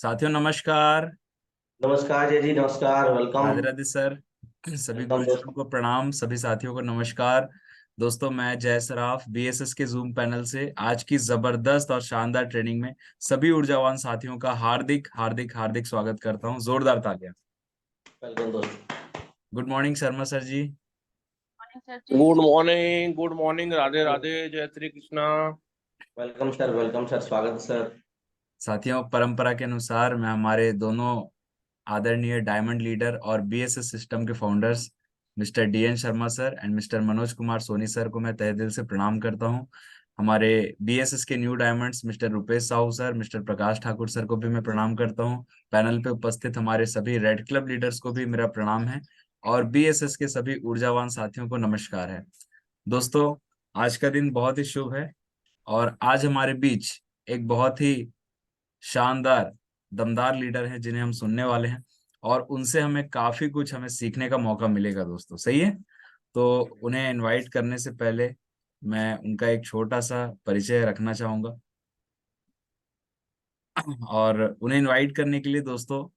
साथियों नमस्कार। नमस्कार जय जी, नमस्कार। वेलकम। राधे राधे सर। सभी वेलकम गुरुजनों दोस्त। को प्रणाम, सभी साथियों को नमस्कार। दोस्तों मैं जय सराफ बीएसएस के जूम पैनल से आज की जबरदस्त और शानदार ट्रेनिंग में सभी ऊर्जावान साथियों का हार्दिक हार्दिक हार्दिक स्वागत करता हूं। जोरदार तालियां। वेलकम दोस्त। Good morning Sharma sir ji. Good morning, Radhe Radhe, जय Shri Krishna. Welcome sir, welcome sir, स्वागत सर। साथियों परंपरा के अनुसार मैं हमारे दोनों आदरणीय डायमंड लीडर और बीएसएस सिस्टम के founders mister DN Sharma sir and mister Manoj Kumar Soni sir को मैं तहे दिल से प्रणाम करता हूं। हमारे बीएसएस के new diamonds mister Rupesh Sahu sir, mister Prakash Thakur sir को भी मैं प्रणाम करता हूं। पैनल पे उपस्थित हमारे सभी रेड क्लब लीडर्स को भी मेरा प्रणाम है और बीएसएस के सभी ऊर्जावान साथियों को नमस्कार है। दोस्तों आज का दिन बहुत ही शुभ है और आज हमारे बीच एक बहुत ही शानदार दमदार लीडर हैं जिन्हें हम सुनने वाले हैं और उनसे हमें काफी कुछ हमें सीखने का मौका मिलेगा। दोस्तों सही है, तो उन्हें इनवाइट करने से पहले मैं उनका एक छोटा सा परिचय रखना चाहूंगा और उन्हें इनवाइट करने के लिए दोस्तों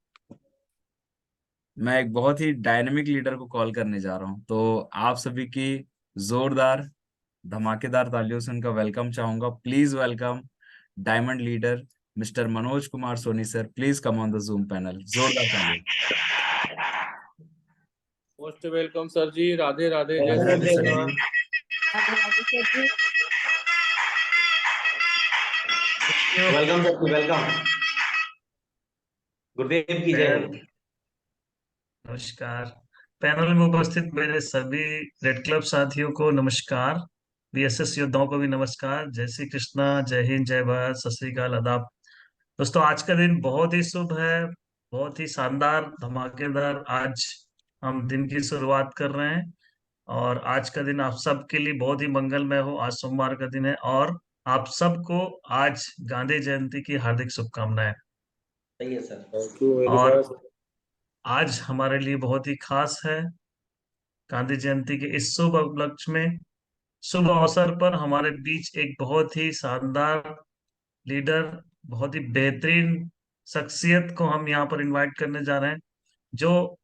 मैं एक बहुत ही डायनेमिक लीडर को कॉल करने जा रहा हूं। तो आप सभी की जोरदार धमाकेदार तालियों से उनका वेलकम चाहूंगा। Please welcome diamond leader mister Manoj Kumar Soni sir. Please come on the Zoom panel. जोरदार तालियां। Most welcome sir ji, Radhe Radhe, जय राधे श्री राधे सर कृष्णा। जी। Welcome sir, welcome. गुरुदेव की जय पैनल हो। नमस्कार। पैनल में उपस्थित मेरे सभी रेड क्लब साथियों को नमस्कार। बीएसएस योद्धाओं को भी नमस्कार। जय श्री कृष्णा, जय हिंद, जय भारत, सत श्री अकाल, आदाब। दोस्तों आज का दिन बहुत ही शुभ है, बहुत ही शानदार, धमाकेदार। आज हम दिन की शुरुआत कर रहे हैं और आज का दिन आप सबके लिए बहुत ही मंगलमय हो। आज सोमवार का दिन है और आप सबको आज गांधी जयंती की हार्दिक शुभकामनाएं। सही है सर। थैंक यू वेरी और मच। आज हमारे लिए बहुत ही खास है। गांधी जयंती के इस शुभ उपलक्ष्य में, शुभ अवसर पर हमारे बीच एक बहुत ही शानदार लीडर, बहुत ही बेहतरीन शख्सियत को हम यहाँ पर इनवाइट करने जा रहे हैं, जो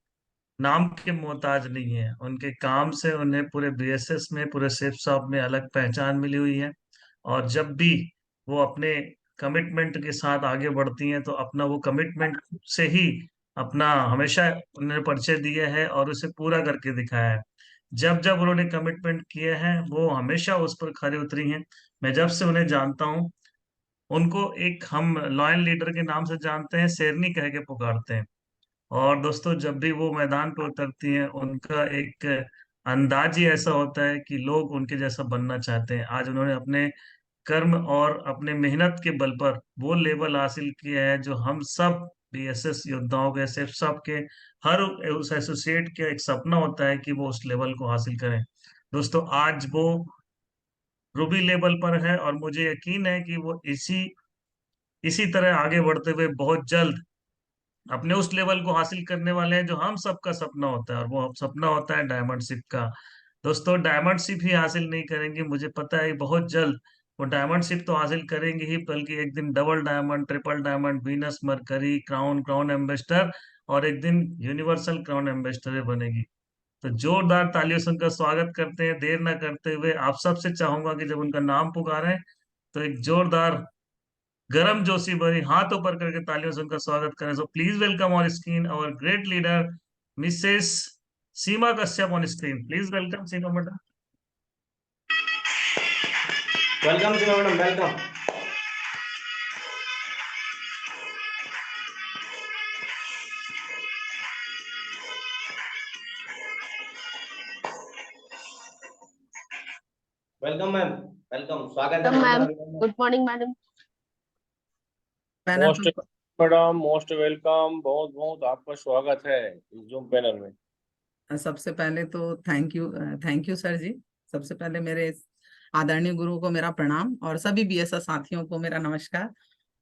नाम के मोहताज नहीं है। उनके काम से उन्हें पूरे बीएसएस में, पूरे सेफ शॉप में अलग पहचान मिली हुई है और जब भी वो अपने कमिटमेंट के साथ आगे बढ़ती हैं तो अपना वो कमिटमेंट से ही अपना हमेशा उन्होंने परिचय दिया है और उसे पूरा करके दिखाया है। जब जब उन्होंने कमिटमेंट किए हैं वो हमेशा उस पर खरी उतरी हैं। मैं जब से उन्हें जानता हूँ, उनको एक हम लॉयल लीडर के नाम से जानते हैं, शेरनी कह के पुकारते हैं। और दोस्तों जब भी वो मैदान पे उतरती हैं उनका एक अंदाज ही ऐसा होता है कि लोग उनके जैसा बनना चाहते हैं। आज उन्होंने अपने कर्म और अपने मेहनत के बल पर वो लेवल हासिल किया है जो हम सब बीएसएस योद्धाओं के, एसएफ सब के, हर उस एसोसिएट का एक सपना होता है कि वो उस लेवल को हासिल करें। दोस्तों आज वो रूबी लेवल पर है और मुझे यकीन है कि वो इसी इसी तरह आगे बढ़ते हुए बहुत जल्द अपने उस लेवल को हासिल करने वाले हैं जो हम सबका सपना होता है, और वो सपना होता है डायमंडशिप का। दोस्तों डायमंडशिप ही हासिल नहीं करेंगे, मुझे पता है बहुत जल्द वो डायमंडशिप तो हासिल करेंगे ही, बल्कि एक दिन double diamond, triple diamond, Venus, mercury, crown, crown ambassador और एक दिन यूनिवर्सल क्राउन एम्बेसडर बनेगी। तो जोरदार तालियों से उनका स्वागत करते हैं। देर ना करते हुए आप सबसे चाहूंगा कि जब उनका नाम पुकारें तो एक जोरदार गरम जोशी भरी हाथ ऊपर करके तालियों से उनका स्वागत करें। So please welcome on screen our great leader Mrs Seema Kashyap on screen. Please welcome Seema madam. Welcome ji madam, welcome. Welcome ma'am, welcome, स्वागत है ma'am. Ma'am. Good morning madam. Panel most madam, most welcome, बहुत बहुत आपका स्वागत है इस जूम पैनल में। सबसे पहले तो थैंक यू सर जी। सबसे पहले मेरे आदरणीय गुरु को मेरा प्रणाम और सभी बीएसएस साथियों को मेरा नमस्कार।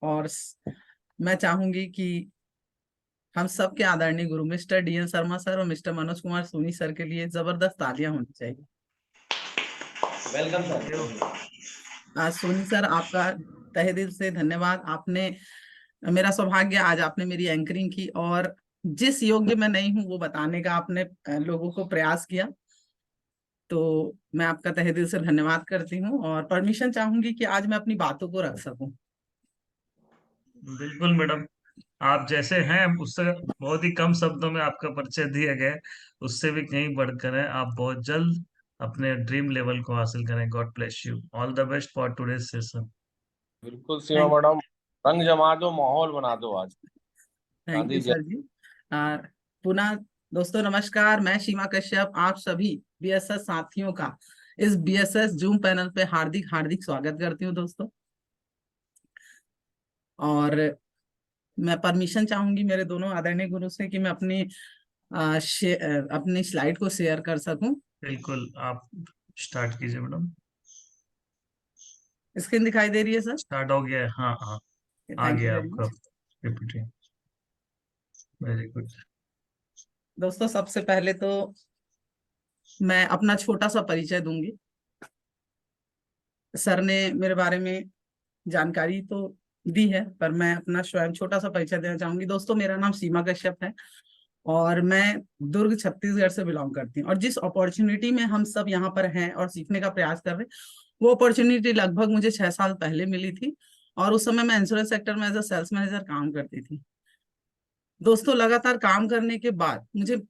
और मैं चाहूंगी कि हम सबके आदरणीय गुरु मिस्टर डीएन शर्मा सर और मिस्टर मनोज कुमार सोनी सर के लिए जबरदस्त तालियां होनी चाहिए। Welcome sir. आज सोनी सर आपका तहे दिल से धन्यवाद। आपने मेरा सौभाग्य आज आपने मेरी एंकरिंग की और जिस योग्य मैं नहीं हूं वो बताने का आपने लोगों को प्रयास किया, तो मैं आपका तहे दिल से धन्यवाद करती हूँ और परमिशन चाहूंगी कि आज मैं अपनी बातों को रख सकूं। बिल्कुल मैडम, आप जैसे हैं उससे बहुत ही कम शब्दों में आपका परिचय दिया गया है, उससे भी कहीं बढ़कर है। आप बहुत जल्द अपने ड्रीम लेवल को हासिल करें। God bless you, all the best for today's session. बिल्कुल सीमा थैंक मैडम, रंग जमा दो, माहौल बना दो आज थैंक यू गांधी सर जी। आ, पुनः दोस्तों नमस्कार, मैं सीमा कश्यप आप सभी बीएसएस साथियों का इस बीएसएस जूम पैनल पे हार्दिक हार्दिक स्वागत करती हूँ दोस्तों। और मैं परमिशन चाहूंगी मेरे दोनों आदरणीय गुरु से कि मैं अपनी स्लाइड को शेयर कर सकूं। बिल्कुल, आप स्टार्ट कीजिए मैडम। स्क्रीन दिखाई दे रही है सर? स्टार्ट हो गया है, हाँ हाँ, आ थैंक यू गया वेरी आपका मच। पीपीटी। Very good. दोस्तों सबसे पहले तो मैं अपना छोटा सा परिचय दूंगी। सर ने मेरे बारे में जानकारी तो दी है, पर मैं अपना स्वयं छोटा सा परिचय देना चाहूंगी। दोस्तों मेरा नाम सीमा कश्यप है और मैं दुर्ग छत्तीसगढ़ से बिलोंग करती हूँ। और जिस अपॉर्चुनिटी में हम सब यहाँ पर हैं और सीखने का प्रयास कर रहे हैं, वो अपॉर्चुनिटी लगभग मुझे 6 साल पहले मिली थी और उस समय मैं इंश्योरेंस सेक्टर में एज अ सेल्स मैनेजर काम करती थी। दोस्तों लगातार काम करने के बाद मुझे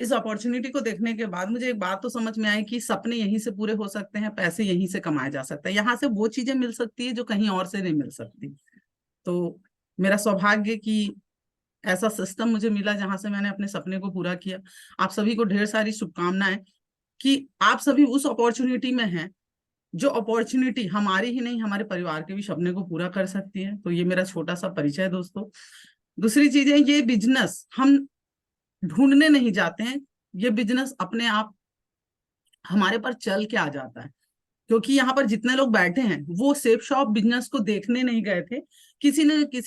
इस अपॉर्चुनिटी को देखने के बाद मुझे एक बात तो समझ में आई कि सपने यहीं से पूरे हो सकते हैं, पैसे यहीं से कमाए जा सकते हैं, यहाँ से वो चीजें मिल सकती है जो कहीं और से नहीं मिल सकती। तो मेरा सौभाग्य कि ऐसा सिस्टम मुझे मिला जहां से मैंने अपने सपने को पूरा किया। आप सभी को ढेर सारी शुभकामनाएं कि आप सभी उस अपॉर्चुनिटी में हैं जो अपॉर्चुनिटी हमारी ही नहीं हमारे परिवार के भी सपने को पूरा कर सकती है। तो ये मेरा छोटा सा परिचय है दोस्तों। दूसरी चीज है, ये बिजनेस हम ढूंढने नहीं जाते हैं, ये बिजनेस अपने आप हमारे पर चल के आ जाता है। क्योंकि यहाँ पर जितने लोग बैठे हैं वो सेफ शॉप बिजनेस को देखने नहीं गए थे, किसी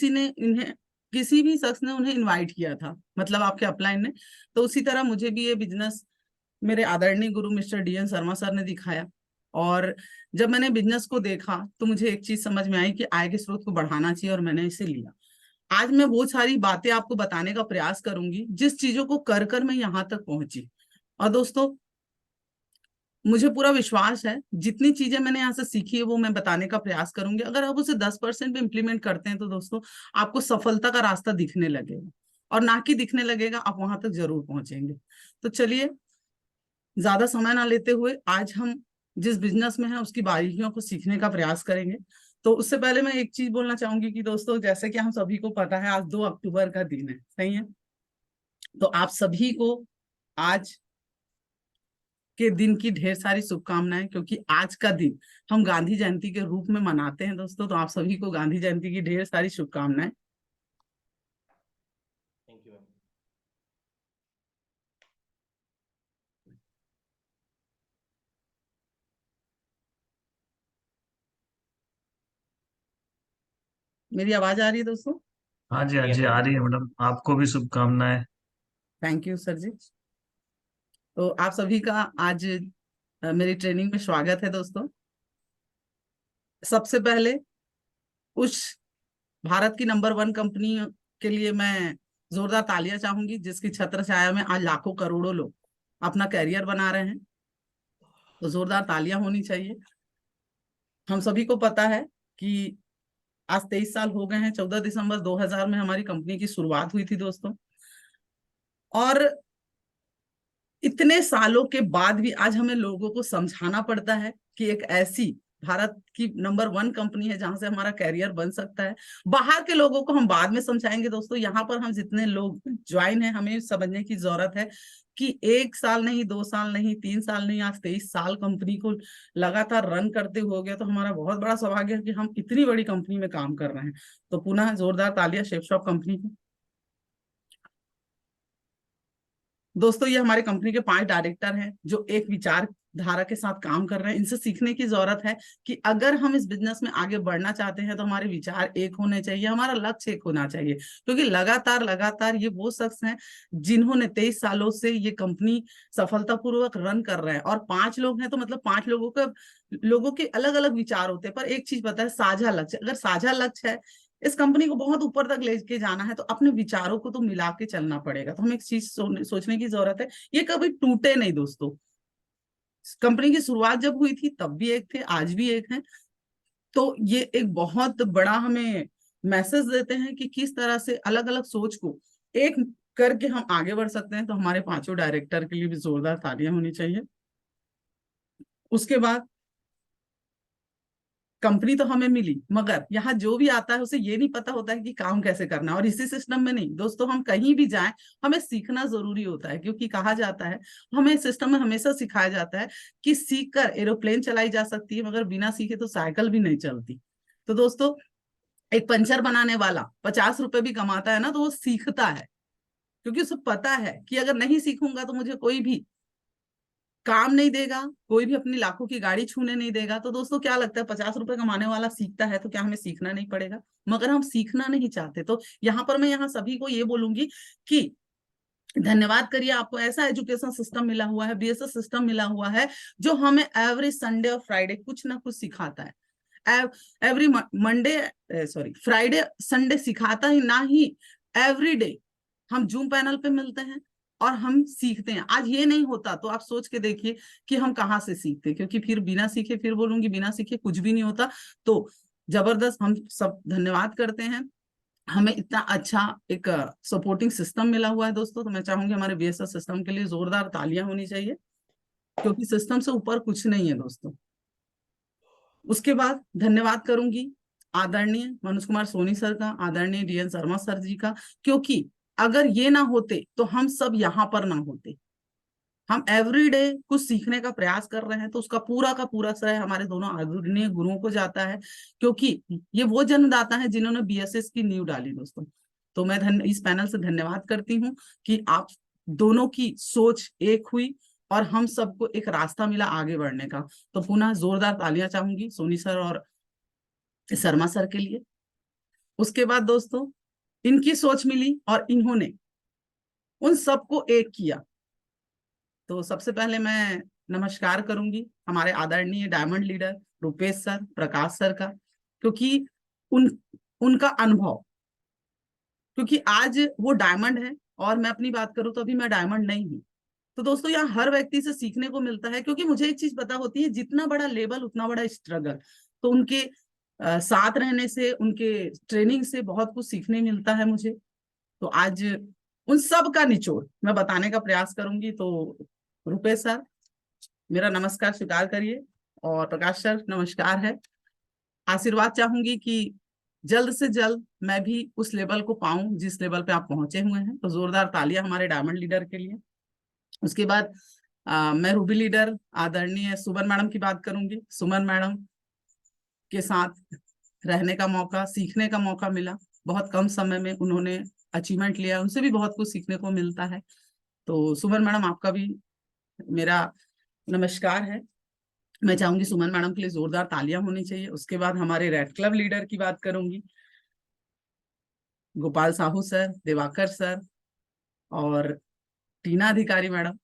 ने इन्हें किसी भी शख्स ने उन्हें इनवाइट किया था, मतलब आपके अपलाइन ने। तो उसी तरह मुझे भी ये बिजनेस मेरे आदरणीय गुरु मिस्टर डीएन शर्मा सर ने दिखाया। और जब मैंने बिजनेस को देखा तो मुझे एक चीज समझ में आई कि आय के स्रोत को बढ़ाना चाहिए और मैंने इसे लिया। आज मैं वो सारी बातें आपको बताने का प्रयास करूंगी जिस चीजों को कर कर मैं यहाँ तक पहुंची। और दोस्तों मुझे पूरा विश्वास है जितनी चीजें मैंने यहाँ से सीखी है वो मैं बताने का प्रयास करूंगी। अगर आप उसे 10% भी इम्प्लीमेंट करते हैं तो दोस्तों आपको सफलता का रास्ता दिखने लगेगा, और ना कि दिखने लगेगा, आप वहां तक जरूर पहुंचेंगे। तो चलिए ज्यादा समय ना लेते हुए आज हम जिस बिजनेस में है उसकी बारीकियों को सीखने का प्रयास करेंगे। तो उससे पहले मैं एक चीज बोलना चाहूंगी कि दोस्तों जैसे कि हम सभी को पता है आज 2 अक्टूबर का दिन है, सही है? तो आप सभी को आज के दिन की ढेर सारी शुभकामनाएं, क्योंकि आज का दिन हम गांधी जयंती के रूप में मनाते हैं दोस्तों। तो आप सभी को गांधी जयंती की ढेर सारी शुभकामनाएं। Thank you ma'am. मेरी आवाज आ रही है दोस्तों? हाँ जी, हाँ क्लियर जी, आ मैम। रही है मैडम, आपको भी शुभकामनाएं। थैंक यू सर जी। तो आप सभी का आज मेरी ट्रेनिंग में स्वागत है दोस्तों। सबसे पहले उस भारत की नंबर 1 कंपनी के लिए मैं जोरदार तालियां चाहूंगी जिसकी छत्र छाया में आज लाखों करोड़ों लोग अपना कैरियर बना रहे हैं। तो जोरदार तालियां होनी चाहिए। हम सभी को पता है कि आज 23 साल हो गए हैं। 14 दिसंबर 2000 में हमारी कंपनी की शुरुआत हुई थी दोस्तों। और इतने सालों के बाद भी आज हमें लोगों को समझाना पड़ता है कि एक ऐसी भारत की नंबर 1 कंपनी है जहां से हमारा कैरियर बन सकता है। बाहर के लोगों को हम बाद में समझाएंगे दोस्तों। यहाँ पर हम जितने लोग ज्वाइन हैं हमें समझने की जरूरत है कि 1 साल नहीं, 2 साल नहीं, 3 साल नहीं, आज 23 साल कंपनी को लगातार रन करते हो गया। तो हमारा बहुत बड़ा सौभाग्य है कि हम इतनी बड़ी कंपनी में काम कर रहे हैं। तो पुनः जोरदार तालियां शेफ शॉप कंपनी की। दोस्तों ये हमारे कंपनी के 5 डायरेक्टर हैं जो एक विचारधारा के साथ काम कर रहे हैं। इनसे सीखने की जरूरत है कि अगर हम इस बिजनेस में आगे बढ़ना चाहते हैं तो हमारे विचार एक होने चाहिए, हमारा लक्ष्य एक होना चाहिए। क्योंकि लगातार लगातार ये वो शख्स हैं जिन्होंने 23 सालों से ये कंपनी सफलतापूर्वक रन कर रहे हैं। और 5 लोग हैं तो मतलब 5 लोगों के अलग अलग विचार होते हैं, पर एक चीज पता है, साझा लक्ष्य। अगर साझा लक्ष्य है, इस कंपनी को बहुत ऊपर तक लेके जाना है तो अपने विचारों को तो मिला के चलना पड़ेगा। तो हमें एक चीज सोचने की जरूरत है, ये कभी टूटे नहीं दोस्तों। कंपनी की शुरुआत जब हुई थी तब भी एक थे, आज भी एक हैं। तो ये एक बहुत बड़ा हमें मैसेज देते हैं कि किस तरह से अलग अलग सोच को एक करके हम आगे बढ़ सकते हैं। तो हमारे पांचों डायरेक्टर के लिए भी जोरदार तालियां होनी चाहिए। उसके बाद कंपनी तो हमें मिली, मगर यहाँ जो भी आता है उसे ये नहीं पता होता है कि काम कैसे करना है। और इसी सिस्टम में नहीं दोस्तों, हम कहीं भी जाएं हमें सीखना जरूरी होता है, क्योंकि कहा जाता है, हमें सिस्टम में हमेशा सिखाया जाता है कि सीख कर एरोप्लेन चलाई जा सकती है, मगर बिना सीखे तो साइकिल भी नहीं चलती। तो दोस्तों, एक पंचर बनाने वाला 50 रुपए भी कमाता है ना, तो वो सीखता है, क्योंकि उसे पता है कि अगर नहीं सीखूंगा तो मुझे कोई भी काम नहीं देगा, कोई भी अपनी लाखों की गाड़ी छूने नहीं देगा। तो दोस्तों क्या लगता है, 50 रुपए कमाने वाला सीखता है तो क्या हमें सीखना नहीं पड़ेगा? मगर हम सीखना नहीं चाहते। तो यहाँ पर मैं यहाँ सभी को ये बोलूंगी कि धन्यवाद करिए, आपको ऐसा एजुकेशन सिस्टम मिला हुआ है, बीएसएस सिस्टम मिला हुआ है, जो हमें एवरी संडे और फ्राइडे कुछ ना कुछ सिखाता है। एवरी फ्राइडे संडे सिखाता ही ना ही एवरी डे हम जूम पैनल पे मिलते हैं और हम सीखते हैं। आज ये नहीं होता तो आप सोच के देखिए कि हम कहाँ से सीखते, क्योंकि फिर बिना सीखे, फिर बोलूंगी बिना सीखे कुछ भी नहीं होता। तो जबरदस्त, हम सब धन्यवाद करते हैं, हमें इतना अच्छा एक सपोर्टिंग सिस्टम मिला हुआ है दोस्तों। तो मैं चाहूंगी हमारे बीएसएस सिस्टम के लिए जोरदार तालियां होनी चाहिए, क्योंकि सिस्टम से ऊपर कुछ नहीं है दोस्तों। उसके बाद धन्यवाद करूंगी आदरणीय मनोज कुमार सोनी सर का, आदरणीय डीएन शर्मा सर जी का, क्योंकि अगर ये ना होते तो हम सब यहाँ पर ना होते। हम एवरीडे कुछ सीखने का प्रयास कर रहे हैं, तो उसका पूरा का पूरा श्रेय हमारे दोनों आदरणीय गुरुओं को जाता है, क्योंकि ये वो जन्मदाता है जिन्होंने बीएसएस की नींव डाली दोस्तों। तो मैं इस पैनल से धन्यवाद करती हूँ कि आप दोनों की सोच एक हुई और हम सबको एक रास्ता मिला आगे बढ़ने का। तो पुनः जोरदार तालियां चाहूंगी सोनी सर और शर्मा सर के लिए। उसके बाद दोस्तों, इनकी सोच मिली और इन्होंने उन सबको एक किया। तो सबसे पहले मैं नमस्कार करूंगी हमारे आदरणीय डायमंड लीडर रुपेश सर, प्रकाश सर का, क्योंकि उनका अनुभव, क्योंकि आज वो डायमंड है और मैं अपनी बात करूं तो अभी मैं डायमंड नहीं हूं। तो दोस्तों, यहाँ हर व्यक्ति से सीखने को मिलता है, क्योंकि मुझे एक चीज पता होती है, जितना बड़ा लेवल उतना बड़ा स्ट्रगल। तो उनके साथ रहने से, उनके ट्रेनिंग से बहुत कुछ सीखने मिलता है मुझे। तो आज उन सब का निचोड़ मैं बताने का प्रयास करूंगी। तो रुपेश सर, मेरा नमस्कार स्वीकार करिए, और प्रकाश सर नमस्कार है। आशीर्वाद चाहूंगी कि जल्द से जल्द मैं भी उस लेवल को पाऊं जिस लेवल पे आप पहुंचे हुए हैं। तो जोरदार तालियां हमारे डायमंड लीडर के लिए। उसके बाद मैं रूबी लीडर आदरणीय सुमन मैडम की बात करूंगी। सुमन मैडम के साथ रहने का मौका, सीखने का मौका मिला, बहुत कम समय में उन्होंने अचीवमेंट लिया, उनसे भी बहुत कुछ सीखने को मिलता है। तो सुमन मैडम, आपका भी मेरा नमस्कार है। मैं चाहूंगी सुमन मैडम के लिए जोरदार तालियां होनी चाहिए। उसके बाद हमारे रेड क्लब लीडर की बात करूंगी, गोपाल साहू सर, दिवाकर सर और टीना अधिकारी मैडम।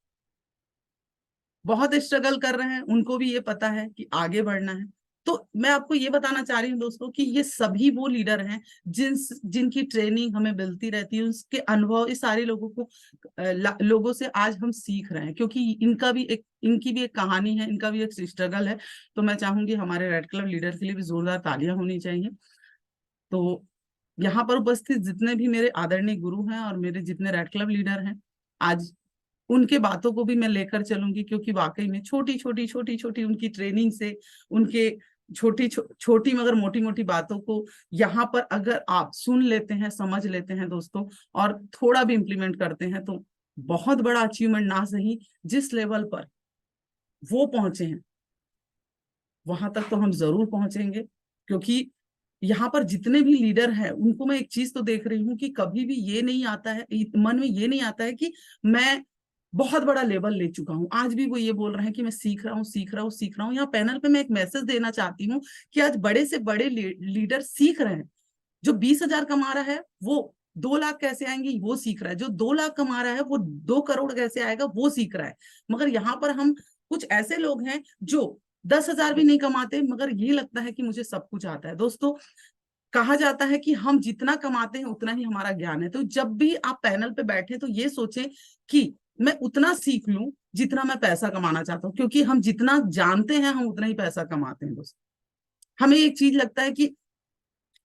बहुत स्ट्रगल कर रहे हैं, उनको भी ये पता है कि आगे बढ़ना है। तो मैं आपको ये बताना चाह रही हूँ दोस्तों कि ये सभी वो लीडर हैं जिनकी ट्रेनिंग हमें मिलती रहती है, उसके अनुभव, इस सारे लोगों से आज हम सीख रहे हैं, क्योंकि इनकी भी एक कहानी है, इनका भी एक स्ट्रगल है। तो मैं चाहूंगी हमारे रेड क्लब लीडर के लिए भी जोरदार तालियां होनी चाहिए। तो यहाँ पर उपस्थित जितने भी मेरे आदरणीय गुरु हैं और मेरे जितने रेड क्लब लीडर हैं, आज उनके बातों को भी मैं लेकर चलूंगी, क्योंकि वाकई में छोटी छोटी उनकी ट्रेनिंग से, उनके छोटी मगर मोटी मोटी बातों को यहाँ पर अगर आप सुन लेते हैं, समझ लेते हैं दोस्तों, और थोड़ा भी इम्प्लीमेंट करते हैं, तो बहुत बड़ा अचीवमेंट ना सही, जिस लेवल पर वो पहुंचे हैं वहां तक तो हम जरूर पहुंचेंगे। क्योंकि यहाँ पर जितने भी लीडर हैं उनको मैं एक चीज तो देख रही हूँ कि कभी भी ये नहीं आता है, मन में ये नहीं आता है कि मैं बहुत बड़ा लेवल ले चुका हूँ। आज भी वो ये बोल रहे हैं कि मैं सीख रहा हूँ। यहाँ पैनल पे मैं एक मैसेज देना चाहती हूँ कि आज बड़े से बड़े लीडर सीख रहे हैं। जो 20,000 कमा रहा है वो 2 लाख कैसे आएंगे वो सीख रहा है, जो 2 लाख कमा रहा है वो 2 करोड़ कैसे आएगा वो सीख रहा है। मगर यहाँ पर हम कुछ ऐसे लोग हैं जो 10,000 भी नहीं कमाते, मगर ये लगता है कि मुझे सब कुछ आता है। दोस्तों, कहा जाता है कि हम जितना कमाते हैं उतना ही हमारा ज्ञान है। तो जब भी आप पैनल पे बैठे तो ये सोचे कि मैं उतना सीख लूं जितना मैं पैसा कमाना चाहता हूँ, क्योंकि हम जितना जानते हैं हम उतना ही पैसा कमाते हैं दोस्तों। हमें एक चीज लगता है कि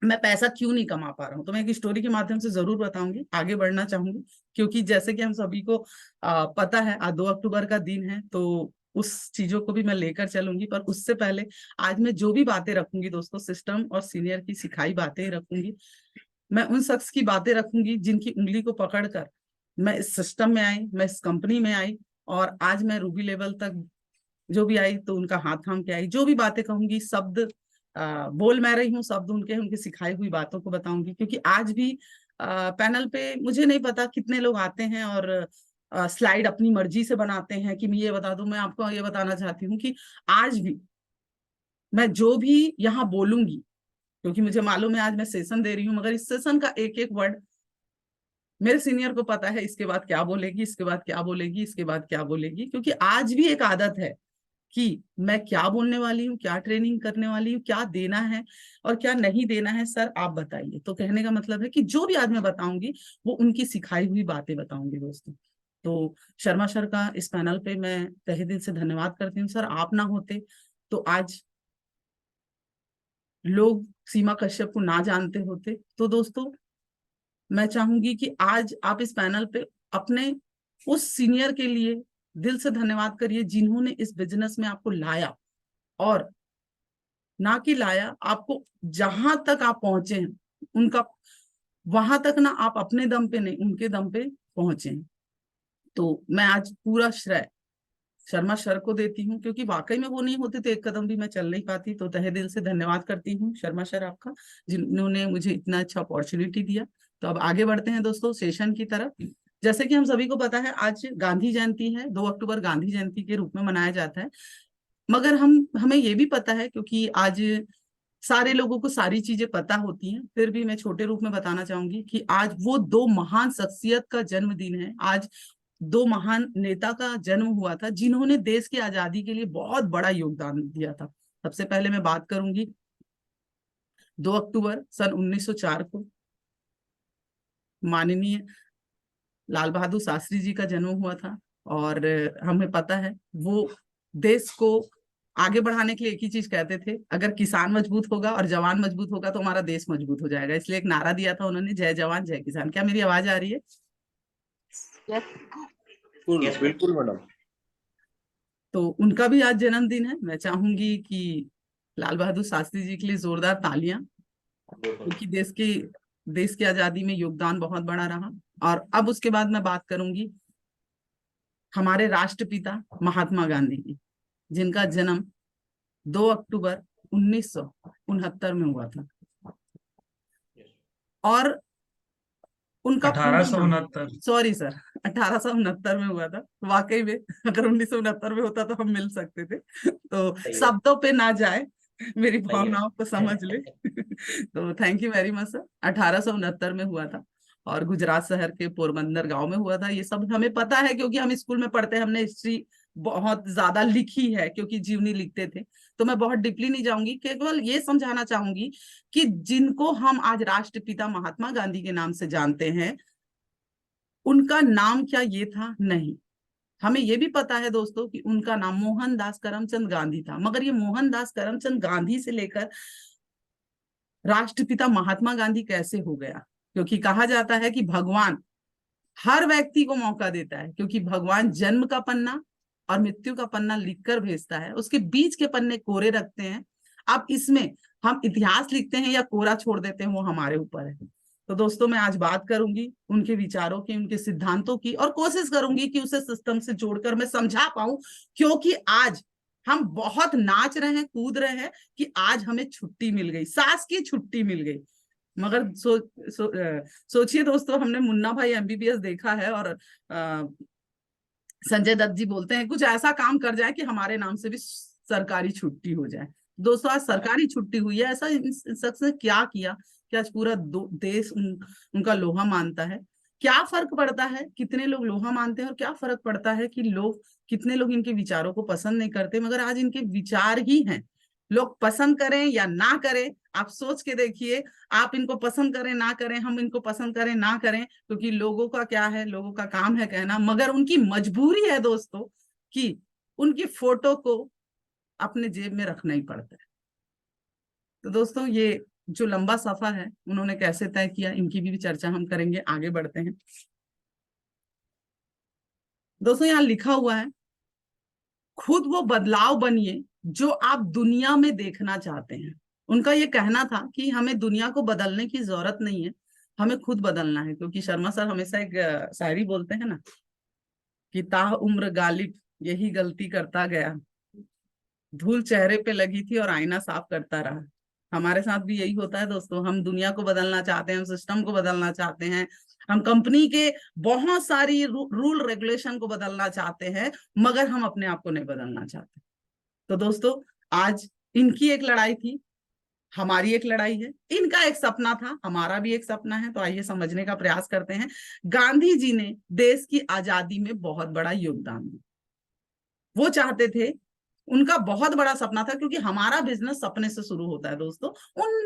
मैं पैसा क्यों नहीं कमा पा रहा हूँ, तो मैं एक स्टोरी के माध्यम से जरूर बताऊंगी, आगे बढ़ना चाहूंगी। क्योंकि जैसे कि हम सभी को पता है आज 2 अक्टूबर का दिन है, तो उस चीजों को भी मैं लेकर चलूंगी। पर उससे पहले आज मैं जो भी बातें रखूंगी दोस्तों, सिस्टम और सीनियर की सिखाई बातें रखूंगी। मैं उन शख्स की बातें रखूंगी जिनकी उंगली को पकड़कर मैं इस सिस्टम में आई, मैं इस कंपनी में आई, और आज मैं रूबी लेवल तक जो भी आई तो उनका हाथ थाम के आई। जो भी बातें कहूंगी, शब्द बोल मैं रही हूँ, शब्द उनकी सिखाई हुई बातों को बताऊंगी। क्योंकि आज भी पैनल पे मुझे नहीं पता कितने लोग आते हैं और स्लाइड अपनी मर्जी से बनाते हैं कि मैं ये बता दूं। मैं आपको ये बताना चाहती हूँ कि आज भी मैं जो भी यहाँ बोलूंगी, क्योंकि मुझे मालूम है आज मैं सेशन दे रही हूँ, मगर इस सेशन का एक एक वर्ड मेरे सीनियर को पता है, इसके बाद क्या बोलेगी, इसके बाद क्या बोलेगी, इसके बाद क्या बोलेगी। क्योंकि आज भी एक आदत है कि मैं क्या बोलने वाली हूँ, क्या ट्रेनिंग करने वाली हूँ, क्या देना है और क्या नहीं देना है, सर आप बताइए। तो कहने का मतलब है कि जो भी आज मैं बताऊंगी वो उनकी सिखाई हुई बातें बताऊंगी दोस्तों। तो शर्मा सर का इस पैनल पे मैं तहे दिल से धन्यवाद करती हूँ। सर आप ना होते तो आज लोग सीमा कश्यप को ना जानते होते। तो दोस्तों मैं चाहूंगी कि आज आप इस पैनल पे अपने उस सीनियर के लिए दिल से धन्यवाद करिए जिन्होंने इस बिजनेस में आपको लाया, और ना कि लाया आपको जहां तक आप पहुंचे हैं उनका वहां तक ना आप अपने दम पे नहीं, उनके दम पे पहुंचे हैं। तो मैं आज पूरा श्रेय शर्मा सर को देती हूँ, क्योंकि वाकई में वो नहीं होते तो एक कदम भी मैं चल नहीं पाती। तो तहे दिल से धन्यवाद करती हूँ शर्मा सर आपका, जिन्होंने मुझे इतना अच्छा अपॉर्चुनिटी दिया। तो अब आगे बढ़ते हैं दोस्तों सेशन की तरफ। जैसे कि हम सभी को पता है आज गांधी जयंती है, 2 अक्टूबर गांधी जयंती के रूप में मनाया जाता है। मगर हमें ये भी पता है, क्योंकि आज सारे लोगों को सारी चीजें पता होती हैं, फिर भी मैं छोटे रूप में बताना चाहूंगी कि आज वो 2 महान शख्सियत का जन्मदिन है। आज 2 महान नेता का जन्म हुआ था जिन्होंने देश की आजादी के लिए बहुत बड़ा योगदान दिया था। सबसे पहले मैं बात करूंगी 2 अक्टूबर सन 1904 को माननीय लाल बहादुर शास्त्री जी का जन्म हुआ था। और हमें पता है वो देश को आगे बढ़ाने के लिए एक ही चीज कहते थे, अगर किसान मजबूत होगा और जवान मजबूत होगा तो हमारा देश मजबूत हो जाएगा। इसलिए एक नारा दिया था उन्होंने, जय जवान जय किसान। क्या मेरी आवाज आ रही है? Yes, बिल्कुल मैडम। तो उनका भी आज जन्मदिन है। मैं चाहूंगी कि लाल बहादुर शास्त्री जी के लिए जोरदार तालियां, क्योंकि देश की आजादी में योगदान बहुत बड़ा रहा। और अब उसके बाद मैं बात करूंगी हमारे राष्ट्रपिता महात्मा गांधी की, जिनका जन्म 2 अक्टूबर 1969 में हुआ था। और उनका 1869। सॉरी सर, 1869 में हुआ था। वाकई में अगर 1969 में होता तो हम मिल सकते थे। तो शब्दों पे ना जाए, मेरी भावनाओं को समझ ले। तो thank you very much sir. 1869 में हुआ था और गुजरात शहर के पोरबंदर गांव में हुआ था। ये सब हमें पता है क्योंकि हम स्कूल में पढ़ते हैं, हमने हिस्ट्री बहुत ज्यादा लिखी है क्योंकि जीवनी लिखते थे। तो मैं बहुत डीपली नहीं जाऊंगी, केवल ये समझाना चाहूंगी कि जिनको हम आज राष्ट्रपिता महात्मा गांधी के नाम से जानते हैं, उनका नाम क्या ये था? नहीं, हमें ये भी पता है दोस्तों कि उनका नाम मोहनदास करमचंद गांधी था। मगर ये मोहनदास करमचंद गांधी से लेकर राष्ट्रपिता महात्मा गांधी कैसे हो गया? क्योंकि कहा जाता है कि भगवान हर व्यक्ति को मौका देता है, क्योंकि भगवान जन्म का पन्ना और मृत्यु का पन्ना लिखकर भेजता है, उसके बीच के पन्ने कोरे रखते हैं। अब इसमें हम इतिहास लिखते हैं या कोरा छोड़ देते हैं, वो हमारे ऊपर है। तो दोस्तों मैं आज बात करूंगी उनके विचारों की, उनके सिद्धांतों की, और कोशिश करूंगी कि उसे सिस्टम से जोड़कर मैं समझा पाऊं। क्योंकि आज हम बहुत नाच रहे हैं, कूद रहे हैं कि आज हमें छुट्टी मिल गई, सास की छुट्टी मिल गई। मगर सोचिए दोस्तों, हमने मुन्ना भाई एमबीबीएस देखा है और संजय दत्त जी बोलते हैं कुछ ऐसा काम कर जाए कि हमारे नाम से भी सरकारी छुट्टी हो जाए। दोस्तों आज सरकारी छुट्टी हुई है। ऐसा इस शख्स ने क्या किया कि आज पूरा देश उनका लोहा मानता है। क्या फर्क पड़ता है कितने लोग लोहा मानते हैं, और क्या फर्क पड़ता है कि कितने लोग इनके विचारों को पसंद नहीं करते, मगर आज इनके विचार ही हैं। लोग पसंद करें या ना करें, आप सोच के देखिए, आप इनको पसंद करें ना करें, हम इनको पसंद करें ना करें, क्योंकि लोगों का क्या है, लोगों का काम है कहना, मगर उनकी मजबूरी है दोस्तों कि उनकी फोटो को अपने जेब में रखना ही पड़ता है। तो दोस्तों ये जो लंबा सफर है उन्होंने कैसे तय किया, इनकी भी चर्चा हम करेंगे। आगे बढ़ते हैं दोस्तों। यहाँ लिखा हुआ है, खुद वो बदलाव बनिए जो आप दुनिया में देखना चाहते हैं। उनका ये कहना था कि हमें दुनिया को बदलने की जरूरत नहीं है, हमें खुद बदलना है। क्योंकि शर्मा सर हमेशा एक शायरी बोलते हैं ना कि ताह उम्र गालिब यही गलती करता गया, धूल चेहरे पे लगी थी और आईना साफ करता रहा। हमारे साथ भी यही होता है दोस्तों, हम दुनिया को बदलना चाहते हैं, हम सिस्टम को बदलना चाहते हैं, हम कंपनी के बहुत सारी रूल रेगुलेशन को बदलना चाहते हैं, मगर हम अपने आप को नहीं बदलना चाहते। तो दोस्तों आज इनकी एक लड़ाई थी, हमारी एक लड़ाई है, इनका एक सपना था, हमारा भी एक सपना है। तो आइए समझने का प्रयास करते हैं। गांधी जी ने देश की आजादी में बहुत बड़ा योगदान दिया। वो चाहते थे, उनका बहुत बड़ा सपना था, क्योंकि हमारा बिजनेस सपने से शुरू होता है दोस्तों।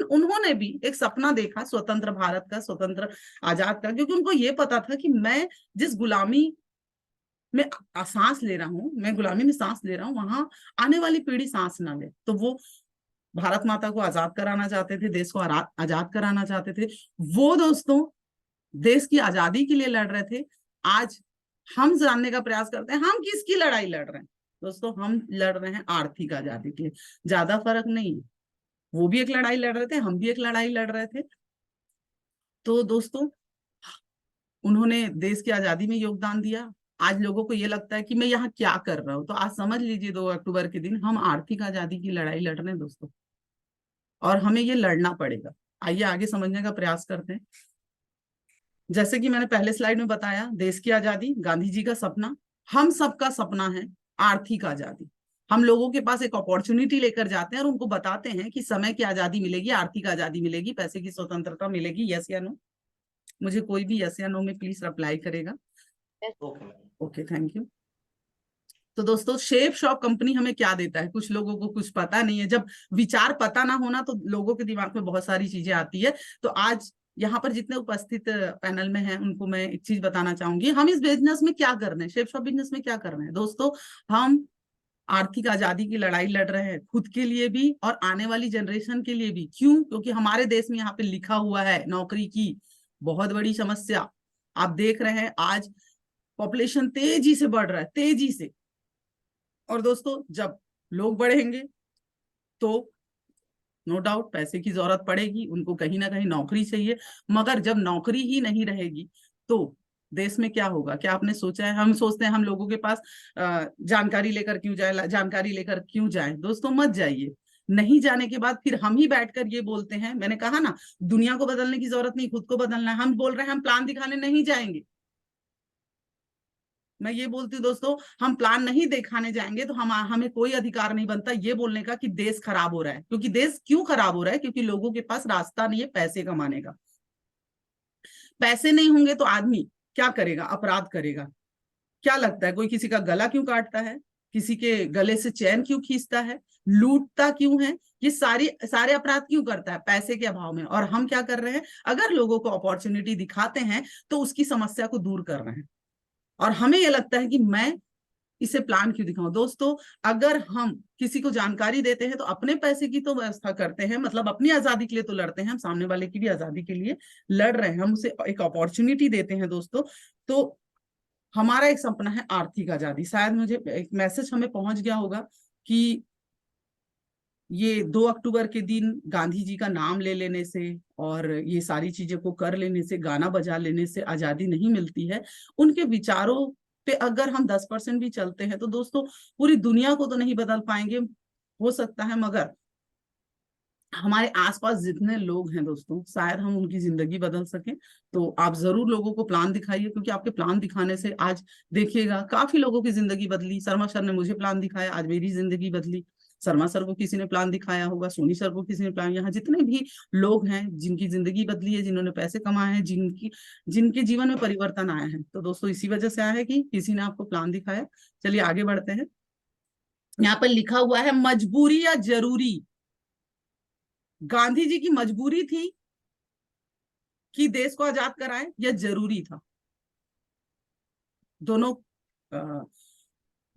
उन्होंने भी एक सपना देखा स्वतंत्र भारत का, स्वतंत्र आजाद का, क्योंकि उनको ये पता था कि मैं जिस गुलामी में सांस ले रहा हूं, मैं गुलामी में सांस ले रहा हूं, वहां आने वाली पीढ़ी सांस ना ले। तो वो भारत माता को आजाद कराना चाहते थे, देश को आजाद कराना चाहते थे। वो दोस्तों देश की आजादी के लिए लड़ रहे थे। आज हम जानने का प्रयास करते हैं हम किसकी लड़ाई लड़ रहे हैं। दोस्तों हम लड़ रहे हैं आर्थिक आजादी के लिए, ज्यादा फर्क नहीं है। वो भी एक लड़ाई लड़ रहे थे, हम भी एक लड़ाई लड़ रहे थे। तो दोस्तों उन्होंने देश की आजादी में योगदान दिया। आज लोगों को ये लगता है कि मैं यहाँ क्या कर रहा हूँ, तो आज समझ लीजिए 2 अक्टूबर के दिन हम आर्थिक आजादी की लड़ाई लड़ रहे हैं दोस्तों, और हमें ये लड़ना पड़ेगा। आइए आगे समझने का प्रयास करते हैं। जैसे कि मैंने पहले स्लाइड में बताया, देश की आजादी गांधी जी का सपना, हम सबका सपना है आर्थिक आजादी। हम लोगों के पास एक अपॉर्चुनिटी लेकर जाते हैं और उनको बताते हैं कि समय की आजादी मिलेगी, आर्थिक आजादी मिलेगी, पैसे की स्वतंत्रता मिलेगी। यस या नो? मुझे कोई भी यस या नो में प्लीज रिप्लाई करेगा। Okay okay, thank you. तो दोस्तों शेप शॉप कंपनी हमें क्या देता है, कुछ लोगों को कुछ पता नहीं है। जब विचार पता ना होना तो लोगों के दिमाग में बहुत सारी चीजें आती है। तो आज यहाँ पर जितने उपस्थित पैनल में हैं उनको मैं एक चीज बताना चाहूंगी, हम इस बिजनेस में क्या कर रहे हैं, शेप शॉप बिजनेस में क्या कर रहे हैं दोस्तों। हम आर्थिक आजादी की लड़ाई लड़ रहे हैं, खुद के लिए भी और आने वाली जनरेशन के लिए भी। क्यों? क्योंकि हमारे देश में यहाँ पे लिखा हुआ है नौकरी की बहुत बड़ी समस्या। आप देख रहे हैं आज पॉपुलेशन तेजी से बढ़ रहा है, तेजी से। और दोस्तों जब लोग बढ़ेंगे तो नो डाउट पैसे की जरूरत पड़ेगी, उनको कहीं ना कहीं नौकरी चाहिए। मगर जब नौकरी ही नहीं रहेगी तो देश में क्या होगा? क्या आपने सोचा है? हम सोचते हैं हम लोगों के पास जानकारी लेकर क्यों जाए, जानकारी लेकर क्यों जाए। दोस्तों मत जाइए। नहीं जाने के बाद फिर हम ही बैठकर ये बोलते हैं, मैंने कहा ना दुनिया को बदलने की जरूरत नहीं, खुद को बदलना है। हम बोल रहे हैं हम प्लान दिखाने नहीं जाएंगे। मैं ये बोलती हूँ दोस्तों, हम प्लान नहीं दिखाने जाएंगे तो हमें कोई अधिकार नहीं बनता ये बोलने का कि देश खराब हो रहा है। क्योंकि देश क्यों खराब हो रहा है? क्योंकि लोगों के पास रास्ता नहीं है पैसे कमाने का। पैसे नहीं होंगे तो आदमी क्या करेगा? अपराध करेगा। क्या लगता है कोई किसी का गला क्यों काटता है, किसी के गले से चैन क्यों खींचता है, लूटता क्यों है? ये सारे अपराध क्यों करता है? पैसे के अभाव में। और हम क्या कर रहे हैं? अगर लोगों को अपॉर्चुनिटी दिखाते हैं तो उसकी समस्या को दूर कर रहे हैं। और हमें ये लगता है कि मैं इसे प्लान क्यों दिखाऊं। दोस्तों अगर हम किसी को जानकारी देते हैं तो अपने पैसे की तो व्यवस्था करते हैं, मतलब अपनी आजादी के लिए तो लड़ते हैं, हम सामने वाले की भी आजादी के लिए लड़ रहे हैं, हम उसे एक अपॉर्चुनिटी देते हैं दोस्तों। तो हमारा एक सपना है आर्थिक आजादी। शायद मुझे एक मैसेज हमें पहुंच गया होगा कि ये 2 अक्टूबर के दिन गांधी जी का नाम ले लेने से और ये सारी चीजों को कर लेने से, गाना बजा लेने से आजादी नहीं मिलती है। उनके विचारों पे अगर हम 10% भी चलते हैं तो दोस्तों पूरी दुनिया को तो नहीं बदल पाएंगे, हो सकता है, मगर हमारे आसपास जितने लोग हैं दोस्तों शायद हम उनकी जिंदगी बदल सकें। तो आप जरूर लोगों को प्लान दिखाइए, क्योंकि आपके प्लान दिखाने से आज देखिएगा काफी लोगों की जिंदगी बदली। शर्मा सर ने मुझे प्लान दिखाया, आज मेरी जिंदगी बदली। शर्मा सर को किसी ने प्लान दिखाया होगा, सोनी सर को किसी ने प्लान, यहाँ जितने भी लोग हैं जिनकी जिंदगी बदली है, जिन्होंने पैसे कमाए हैं, जिनके जीवन में परिवर्तन आया है, तो दोस्तों इसी वजह से आया है कि किसी ने आपको प्लान दिखाया। चलिए आगे बढ़ते हैं। यहाँ पर लिखा हुआ है मजबूरी या जरूरी। गांधी जी की मजबूरी थी कि देश को आजाद कराएं या जरूरी था? दोनों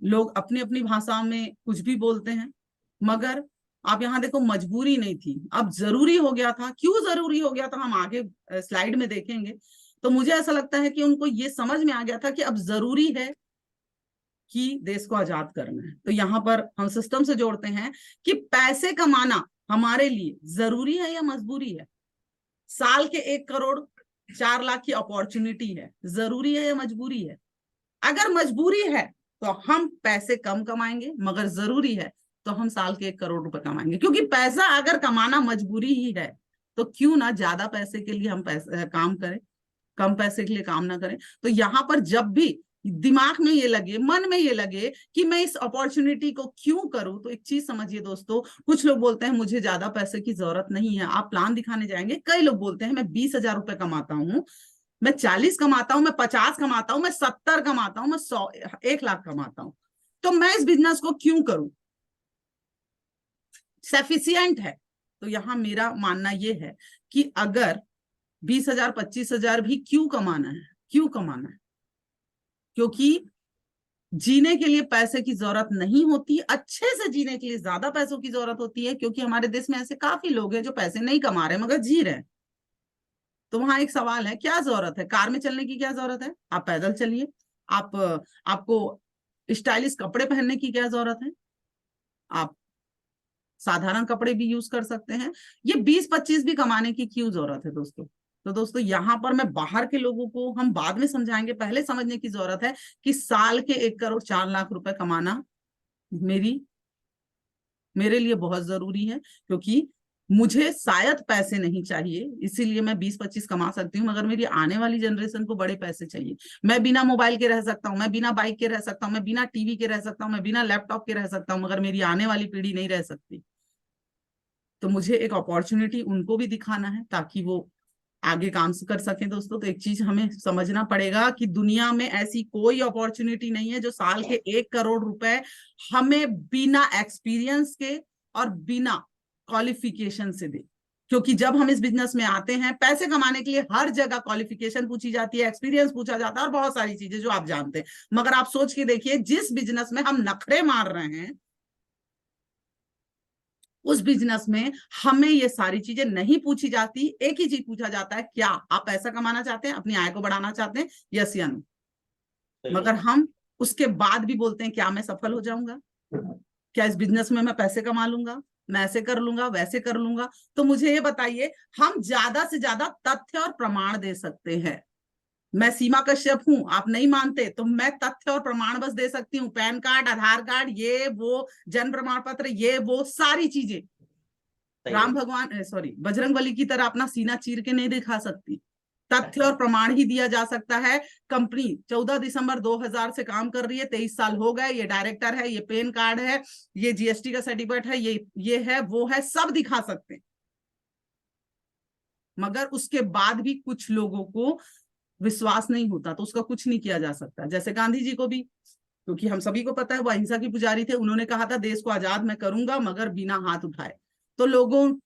लोग अपनी अपनी भाषा में कुछ भी बोलते हैं, मगर आप यहाँ देखो, मजबूरी नहीं थी, अब जरूरी हो गया था। क्यों जरूरी हो गया था, हम आगे स्लाइड में देखेंगे। तो मुझे ऐसा लगता है कि उनको ये समझ में आ गया था कि अब जरूरी है कि देश को आजाद करना है। तो यहाँ पर हम सिस्टम से जोड़ते हैं कि पैसे कमाना हमारे लिए जरूरी है या मजबूरी है? साल के 1,04,00,000 की अपॉर्चुनिटी है, जरूरी है या मजबूरी है? अगर मजबूरी है तो हम पैसे कम कमाएंगे, मगर जरूरी है तो हम साल के 1 करोड़ रुपए कमाएंगे। क्योंकि पैसा अगर कमाना मजबूरी ही है तो क्यों ना ज्यादा पैसे के लिए हम काम करें, कम पैसे के लिए काम ना करें। तो यहाँ पर जब भी दिमाग में ये लगे, मन में ये लगे कि मैं इस अपॉर्चुनिटी को क्यों करूं, तो एक चीज समझिए दोस्तों, कुछ लोग बोलते हैं मुझे ज्यादा पैसे की जरूरत नहीं है। आप प्लान दिखाने जाएंगे, कई लोग बोलते हैं मैं 20,000 रुपए कमाता हूँ, मैं 40 कमाता हूं, मैं 50 कमाता हूं, मैं 70 कमाता हूं, मैं 100 1,00,000 कमाता हूं, तो मैं इस बिजनेस को क्यों करूं? सफिशिएंट है। तो यहां मेरा मानना यह है कि अगर 20,000 25,000 भी क्यों कमाना है, क्यों कमाना है? क्योंकि जीने के लिए पैसे की जरूरत नहीं होती, अच्छे से जीने के लिए ज्यादा पैसों की जरूरत होती है। क्योंकि हमारे देश में ऐसे काफी लोग हैं जो पैसे नहीं कमा रहे मगर जी रहे हैं। तो वहां एक सवाल है, क्या जरूरत है? कार में चलने की क्या जरूरत है? आप पैदल चलिए। आपको स्टाइलिश कपड़े पहनने की क्या जरूरत है? आप साधारण कपड़े भी यूज कर सकते हैं। ये 20-25 भी कमाने की क्यों जरूरत है दोस्तों? तो दोस्तों यहाँ पर मैं बाहर के लोगों को हम बाद में समझाएंगे, पहले समझने की जरूरत है कि साल के 1,04,00,000 रुपए कमाना मेरे लिए बहुत जरूरी है। क्योंकि मुझे शायद पैसे नहीं चाहिए, इसीलिए मैं 20-25 कमा सकती हूँ, मगर मेरी आने वाली जनरेशन को बड़े पैसे चाहिए। मैं बिना मोबाइल के रह सकता हूँ, मैं बिना बाइक के रह सकता हूँ, मैं बिना टीवी के रह सकता हूँ, मैं बिना लैपटॉप के रह सकता हूँ, मगर मेरी आने वाली पीढ़ी नहीं रह सकती। तो मुझे एक अपॉर्चुनिटी उनको भी दिखाना है ताकि वो आगे काम कर सकें दोस्तों। तो एक चीज हमें समझना पड़ेगा कि दुनिया में ऐसी कोई अपॉर्चुनिटी नहीं है जो साल के 1 करोड़ रुपए हमें बिना एक्सपीरियंस के और बिना क्वालिफिकेशन से दे। क्योंकि जब हम इस बिजनेस में आते हैं, पैसे कमाने के लिए हर जगह क्वालिफिकेशन पूछी जाती है, एक्सपीरियंस पूछा जाता है और बहुत सारी चीजें जो आप जानते हैं। मगर आप सोच के देखिए, जिस बिजनेस में हम नखरे मार रहे हैं उस बिजनेस में हमें ये सारी चीजें नहीं पूछी जाती। एक ही चीज पूछा जाता है, क्या आप पैसा कमाना चाहते हैं, अपनी आय को बढ़ाना चाहते हैं, यस या नो? मगर हम उसके बाद भी बोलते हैं, क्या मैं सफल हो जाऊंगा? क्या इस बिजनेस में मैं पैसे कमा लूंगा? मैं ऐसे कर लूंगा, वैसे कर लूंगा? तो मुझे ये बताइए, हम ज्यादा से ज्यादा तथ्य और प्रमाण दे सकते हैं। मैं सीमा कश्यप हूं, आप नहीं मानते तो मैं तथ्य और प्रमाण बस दे सकती हूँ। पैन कार्ड, आधार कार्ड, ये वो, जन्म प्रमाण पत्र, ये वो सारी चीजें। राम भगवान बजरंग बली की तरह अपना सीना चीर के नहीं दिखा सकती। तथ्य और प्रमाण ही दिया जा सकता है। कंपनी 14 दिसंबर 2000 से काम कर रही है, 23 साल हो गए, ये डायरेक्टर है, ये पेन कार्ड है, ये जीएसटी का सर्टिफिकेट है, ये है, वो है, सब दिखा सकते हैं। मगर उसके बाद भी कुछ लोगों को विश्वास नहीं होता तो उसका कुछ नहीं किया जा सकता। जैसे गांधी जी को भी, क्योंकि हम सभी को पता है वो अहिंसा की पुजारी थे, उन्होंने कहा था देश को आजाद मैं करूंगा मगर बिना हाथ उठाए। तो लोगों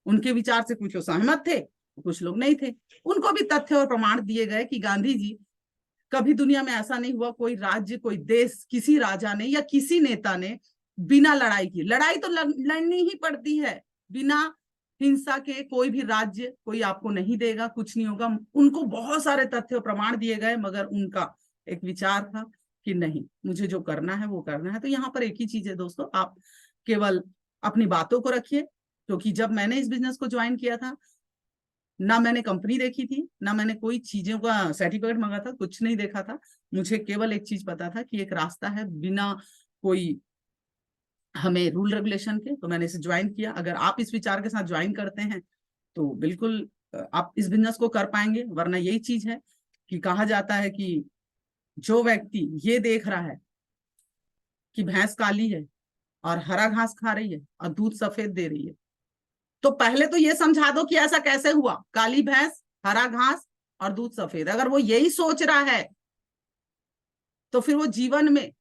उनके विचार से कुछ लोग सहमत थे, कुछ लोग नहीं थे। उनको भी तथ्य और प्रमाण दिए गए कि गांधी जी, कभी दुनिया में ऐसा नहीं हुआ कोई राज्य, कोई देश, किसी राजा ने या किसी नेता ने बिना लड़ाई की, लड़ाई तो लड़नी ही पड़ती है, बिना हिंसा के कोई भी राज्य कोई आपको नहीं देगा, कुछ नहीं होगा। उनको बहुत सारे तथ्य प्रमाण दिए गए, मगर उनका एक विचार था कि नहीं, मुझे जो करना है वो करना है। तो यहाँ पर एक ही चीज है दोस्तों, आप केवल अपनी बातों को रखिए। क्योंकि जब मैंने इस बिजनेस को ज्वाइन किया था, ना मैंने कंपनी देखी थी, ना मैंने कोई चीजों का सर्टिफिकेट मांगा था, कुछ नहीं देखा था। मुझे केवल एक चीज पता था कि एक रास्ता है बिना कोई हमें रूल रेगुलेशन के, तो मैंने इसे ज्वाइन किया। अगर आप इस विचार के साथ ज्वाइन करते हैं तो बिल्कुल आप इस बिजनेस को कर पाएंगे। वरना यही चीज है कि कहा जाता है कि जो व्यक्ति ये देख रहा है कि भैंस काली है और हरा घास खा रही है और दूध सफेद दे रही है, तो पहले तो ये समझा दो कि ऐसा कैसे हुआ, काली भैंस, हरा घास और दूध सफेद। अगर वो यही सोच रहा है तो फिर वो जीवन में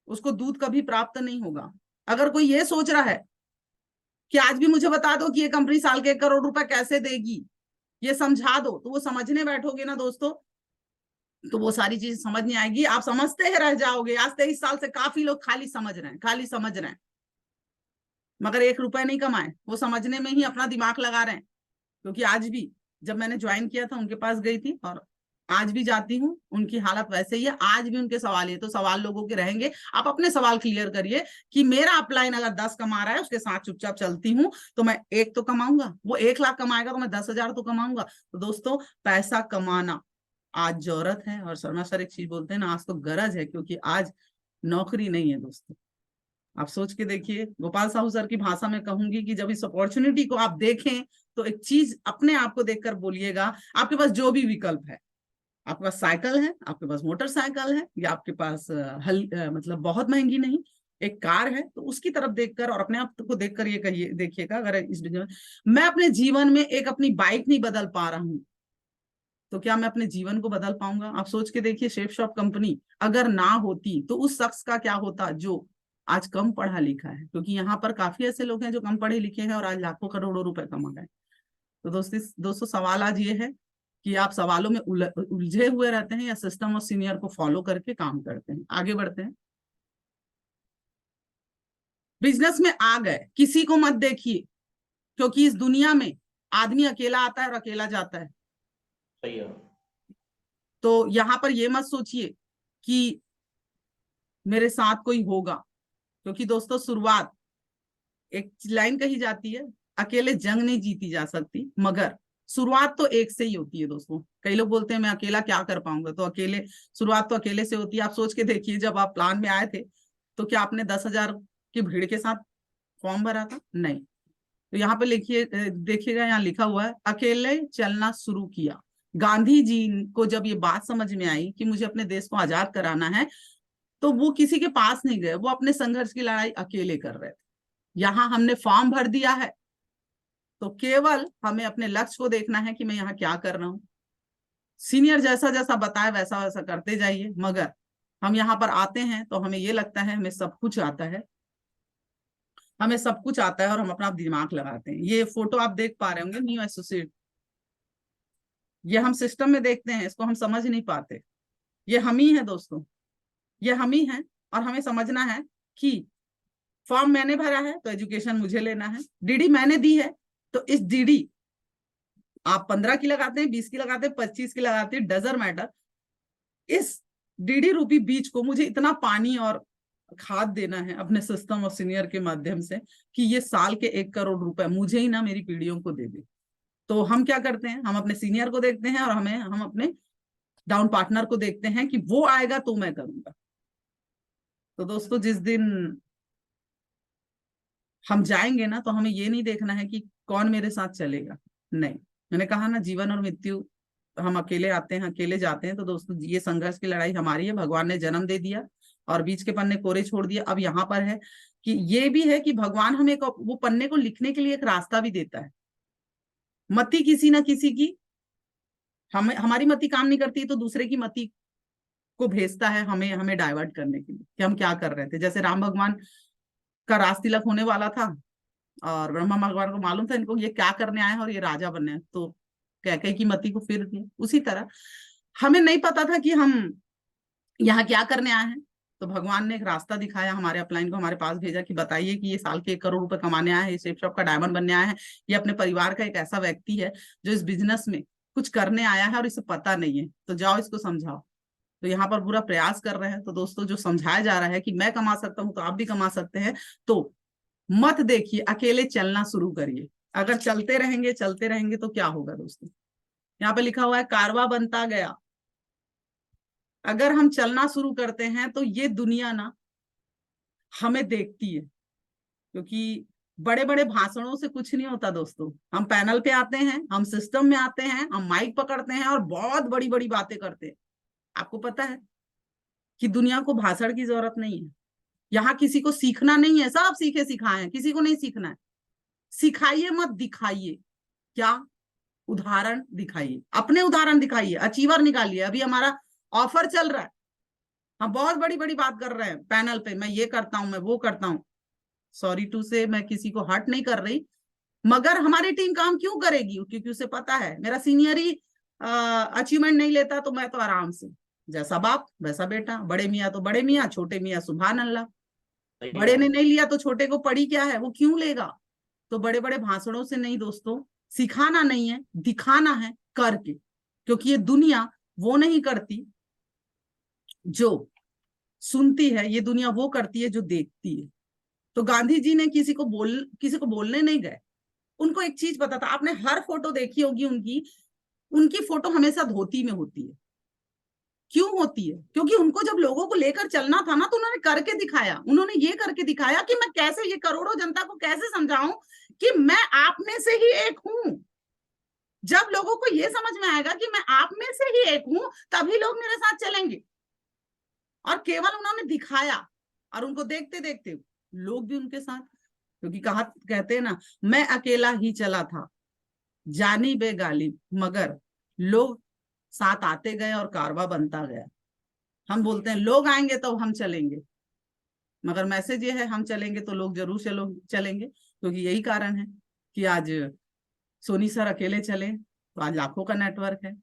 उसको दूध कभी प्राप्त नहीं होगा। अगर कोई ये सोच रहा है कि आज भी मुझे बता दो कि ये कंपनी साल के 1 करोड़ रुपए कैसे देगी, ये समझा दो। तो वो समझने बैठोगे ना दोस्तों, तो वो सारी चीज समझ नहीं आएगी, आप समझते ही रह जाओगे। आज 23 साल से काफी लोग खाली समझ रहे हैं, खाली समझ रहे हैं, मगर 1 रुपए नहीं कमाए। वो समझने में ही अपना दिमाग लगा रहे हैं। क्योंकि आज भी जब मैंने ज्वाइन किया था उनके पास गई थी, और आज भी जाती हूँ, उनकी हालत वैसे ही है। आज भी उनके सवाल, ये तो सवाल लोगों के रहेंगे, आप अपने सवाल क्लियर करिए कि मेरा अपलाइन अगर 10 कमा रहा है, उसके साथ चुपचाप चलती हूँ, तो मैं 1 तो कमाऊंगा, वो 1 लाख कमाएगा तो मैं 10,000 तो कमाऊंगा। तो दोस्तों, पैसा कमाना आज जरूरत है। और शर्मा सर एक चीज बोलते हैं ना, आज तो गरज है, क्योंकि आज नौकरी नहीं है दोस्तों। आप सोच के देखिए, गोपाल साहू सर की भाषा में कहूंगी कि जब इस अपॉर्चुनिटी को आप देखें, तो एक चीज अपने आप को देखकर बोलिएगा, आपके पास जो भी विकल्प है, आपके पास साइकिल है, आपके पास मोटरसाइकिल है, या आपके पास मतलब बहुत महंगी नहीं एक कार है, तो उसकी तरफ देखकर और अपने आप को देखकर ये कहिए, देखिएगा, अगर इस मैं अपने जीवन में एक अपनी बाइक नहीं बदल पा रहा हूं, तो क्या मैं अपने जीवन को बदल पाऊंगा? आप सोच के देखिए, शेप शॉप कंपनी अगर ना होती तो उस शख्स का क्या होता जो आज कम पढ़ा लिखा है। क्योंकि यहाँ पर काफी ऐसे लोग हैं जो कम पढ़े लिखे हैं और आज लाखों करोड़ों रुपए कमा रहे हैं। तो दोस्तों सवाल आज ये है कि आप सवालों में उलझे हुए रहते हैं, या सिस्टम और सीनियर को फॉलो करके काम करते हैं। आगे बढ़ते हैं। बिजनेस में आ गए, किसी को मत देखिए, क्योंकि इस दुनिया में आदमी अकेला आता है और अकेला जाता है। सही है। तो यहाँ पर ये मत सोचिए कि मेरे साथ कोई होगा, क्योंकि दोस्तों शुरुआत, एक लाइन कही जाती है, अकेले जंग नहीं जीती जा सकती, मगर शुरुआत तो एक से ही होती है दोस्तों। कई लोग बोलते हैं मैं अकेला क्या कर पाऊंगा, तो अकेले, शुरुआत तो अकेले से होती है। आप सोच के देखिए, जब आप प्लान में आए थे, तो क्या आपने 10,000 की भीड़ के साथ फॉर्म भरा था? नहीं। तो यहाँ पे लिखिए, देखिएगा, यहाँ लिखा हुआ है, अकेले चलना शुरू किया। गांधी जी को जब ये बात समझ में आई कि मुझे अपने देश को आजाद कराना है, तो वो किसी के पास नहीं गए, वो अपने संघर्ष की लड़ाई अकेले कर रहे थे। यहाँ हमने फॉर्म भर दिया है, तो केवल हमें अपने लक्ष्य को देखना है कि मैं यहाँ क्या कर रहा हूँ। सीनियर जैसा जैसा बताए वैसा वैसा करते जाइए, मगर हम यहाँ पर आते हैं तो हमें ये लगता है हमें सब कुछ आता है, हमें सब कुछ आता है, और हम अपना दिमाग लगाते हैं। ये फोटो आप देख पा रहे होंगे, न्यू एसोसिएट, ये हम सिस्टम में देखते हैं, इसको हम समझ नहीं पाते। ये हम ही है दोस्तों, ये हम ही है। और हमें समझना है कि फॉर्म मैंने भरा है तो एजुकेशन मुझे लेना है, डीडी मैंने दी है, तो इस डीडी आप 15 की लगाते हैं, 20 की लगाते हैं, 25 की लगाते हैं, डजंट मैटर, इस डीडी रूपी बीज को मुझे इतना पानी और खाद देना है अपने सिस्टम और सीनियर के माध्यम से कि ये साल के 1 करोड़ रुपए मुझे ही ना, मेरी पीढ़ियों को दे दे। तो हम क्या करते हैं, हम अपने सीनियर को देखते हैं, और हम अपने डाउन पार्टनर को देखते हैं कि वो आएगा तो मैं करूंगा। तो दोस्तों, जिस दिन हम जाएंगे ना, तो हमें ये नहीं देखना है कि कौन मेरे साथ चलेगा। नहीं, मैंने कहा ना, जीवन और मृत्यु, हम अकेले आते हैं, अकेले जाते हैं। तो दोस्तों, ये संघर्ष की लड़ाई हमारी है। भगवान ने जन्म दे दिया और बीच के पन्ने कोरे छोड़ दिया। अब यहाँ पर है कि ये भी है कि भगवान हमें वो पन्ने को लिखने के लिए एक रास्ता भी देता है। मति किसी ना किसी की, हमारी मति काम नहीं करती तो दूसरे की मति को भेजता है हमें डाइवर्ट करने के लिए कि हम क्या कर रहे थे। जैसे राम भगवान का राज तिलक होने वाला था, और ब्रह्मा भगवान को मालूम था इनको ये क्या करने आए हैं और ये राजा बने हैं, तो कैकेयी की मति को फिर दिया। उसी तरह हमें नहीं पता था कि हम यहाँ क्या करने आए हैं, तो भगवान ने एक रास्ता दिखाया, हमारे अपलाइन को हमारे पास भेजा कि बताइए कि ये साल के 1 करोड़ रुपए कमाने आया है, शेप शॉप का डायमंड बनने आया है, ये अपने परिवार का एक ऐसा व्यक्ति है जो इस बिजनेस में कुछ करने आया है और इसे पता नहीं है, तो जाओ इसको समझाओ। तो यहाँ पर पूरा प्रयास कर रहे हैं। तो दोस्तों, जो समझाया जा रहा है कि मैं कमा सकता हूँ तो आप भी कमा सकते हैं, तो मत देखिए, अकेले चलना शुरू करिए। अगर चलते रहेंगे तो क्या होगा दोस्तों, यहाँ पे लिखा हुआ है कारवा बनता गया। अगर हम चलना शुरू करते हैं तो ये दुनिया ना हमें देखती है, क्योंकि बड़े बड़े भाषणों से कुछ नहीं होता दोस्तों। हम पैनल पे आते हैं, हम सिस्टम में आते हैं, हम माइक पकड़ते हैं और बहुत बड़ी बड़ी बातें करते हैं। आपको पता है कि दुनिया को भाषण की जरूरत नहीं है, यहाँ किसी को सीखना नहीं है, सब सीखे सिखाए हैं, किसी को नहीं सीखना है। सिखाइए मत, दिखाइए। क्या? उदाहरण दिखाइए, अपने उदाहरण दिखाइए, अचीवर निकालिए। अभी हमारा ऑफर चल रहा है, हम बहुत बड़ी बड़ी बात कर रहे हैं पैनल पे, मैं ये करता हूं, मैं वो करता हूं, सॉरी टू से मैं किसी को हर्ट नहीं कर रही, मगर हमारी टीम काम क्यों करेगी? क्योंकि उसे पता है मेरा सीनियर ही अचीवमेंट नहीं लेता तो मैं तो आराम से, जैसा बाप वैसा बेटा, बड़े मियाँ तो बड़े मियाँ, छोटे मियाँ सुभान अल्लाह। सही बड़े बात ने है। नहीं लिया तो छोटे को पड़ी क्या है, वो क्यों लेगा? तो बड़े बड़े भाषणों से नहीं दोस्तों, सिखाना नहीं है, दिखाना है करके, क्योंकि ये दुनिया वो नहीं करती जो सुनती है, ये दुनिया वो करती है जो देखती है। तो गांधी जी ने किसी को बोलने नहीं गए, उनको एक चीज पता था। आपने हर फोटो देखी होगी उनकी, उनकी फोटो हमेशा धोती में होती है। क्यों होती है? क्योंकि उनको जब लोगों को लेकर चलना था ना, तो उन्होंने करके दिखाया। उन्होंने ये करके दिखाया कि मैं कैसे ये करोड़ों जनता को कैसे समझाऊं कि मैं आप में से ही एक हूं। जब लोगों को ये समझ में आएगा कि मैं आप में से ही एक हूं, तभी लोग मेरे साथ चलेंगे। और केवल उन्होंने दिखाया, और उनको देखते देखते लोग भी उनके साथ, क्योंकि कहते हैं ना, मैं अकेला ही चला था जानी बेगालिब, मगर लोग साथ आते गए और कारवा बनता गया। हम बोलते हैं लोग आएंगे तो हम चलेंगे, मगर मैसेज ये है हम चलेंगे तो लोग जरूर चलेंगे। क्योंकि यही कारण है कि आज सोनी सर अकेले चले तो आज लाखों का नेटवर्क है,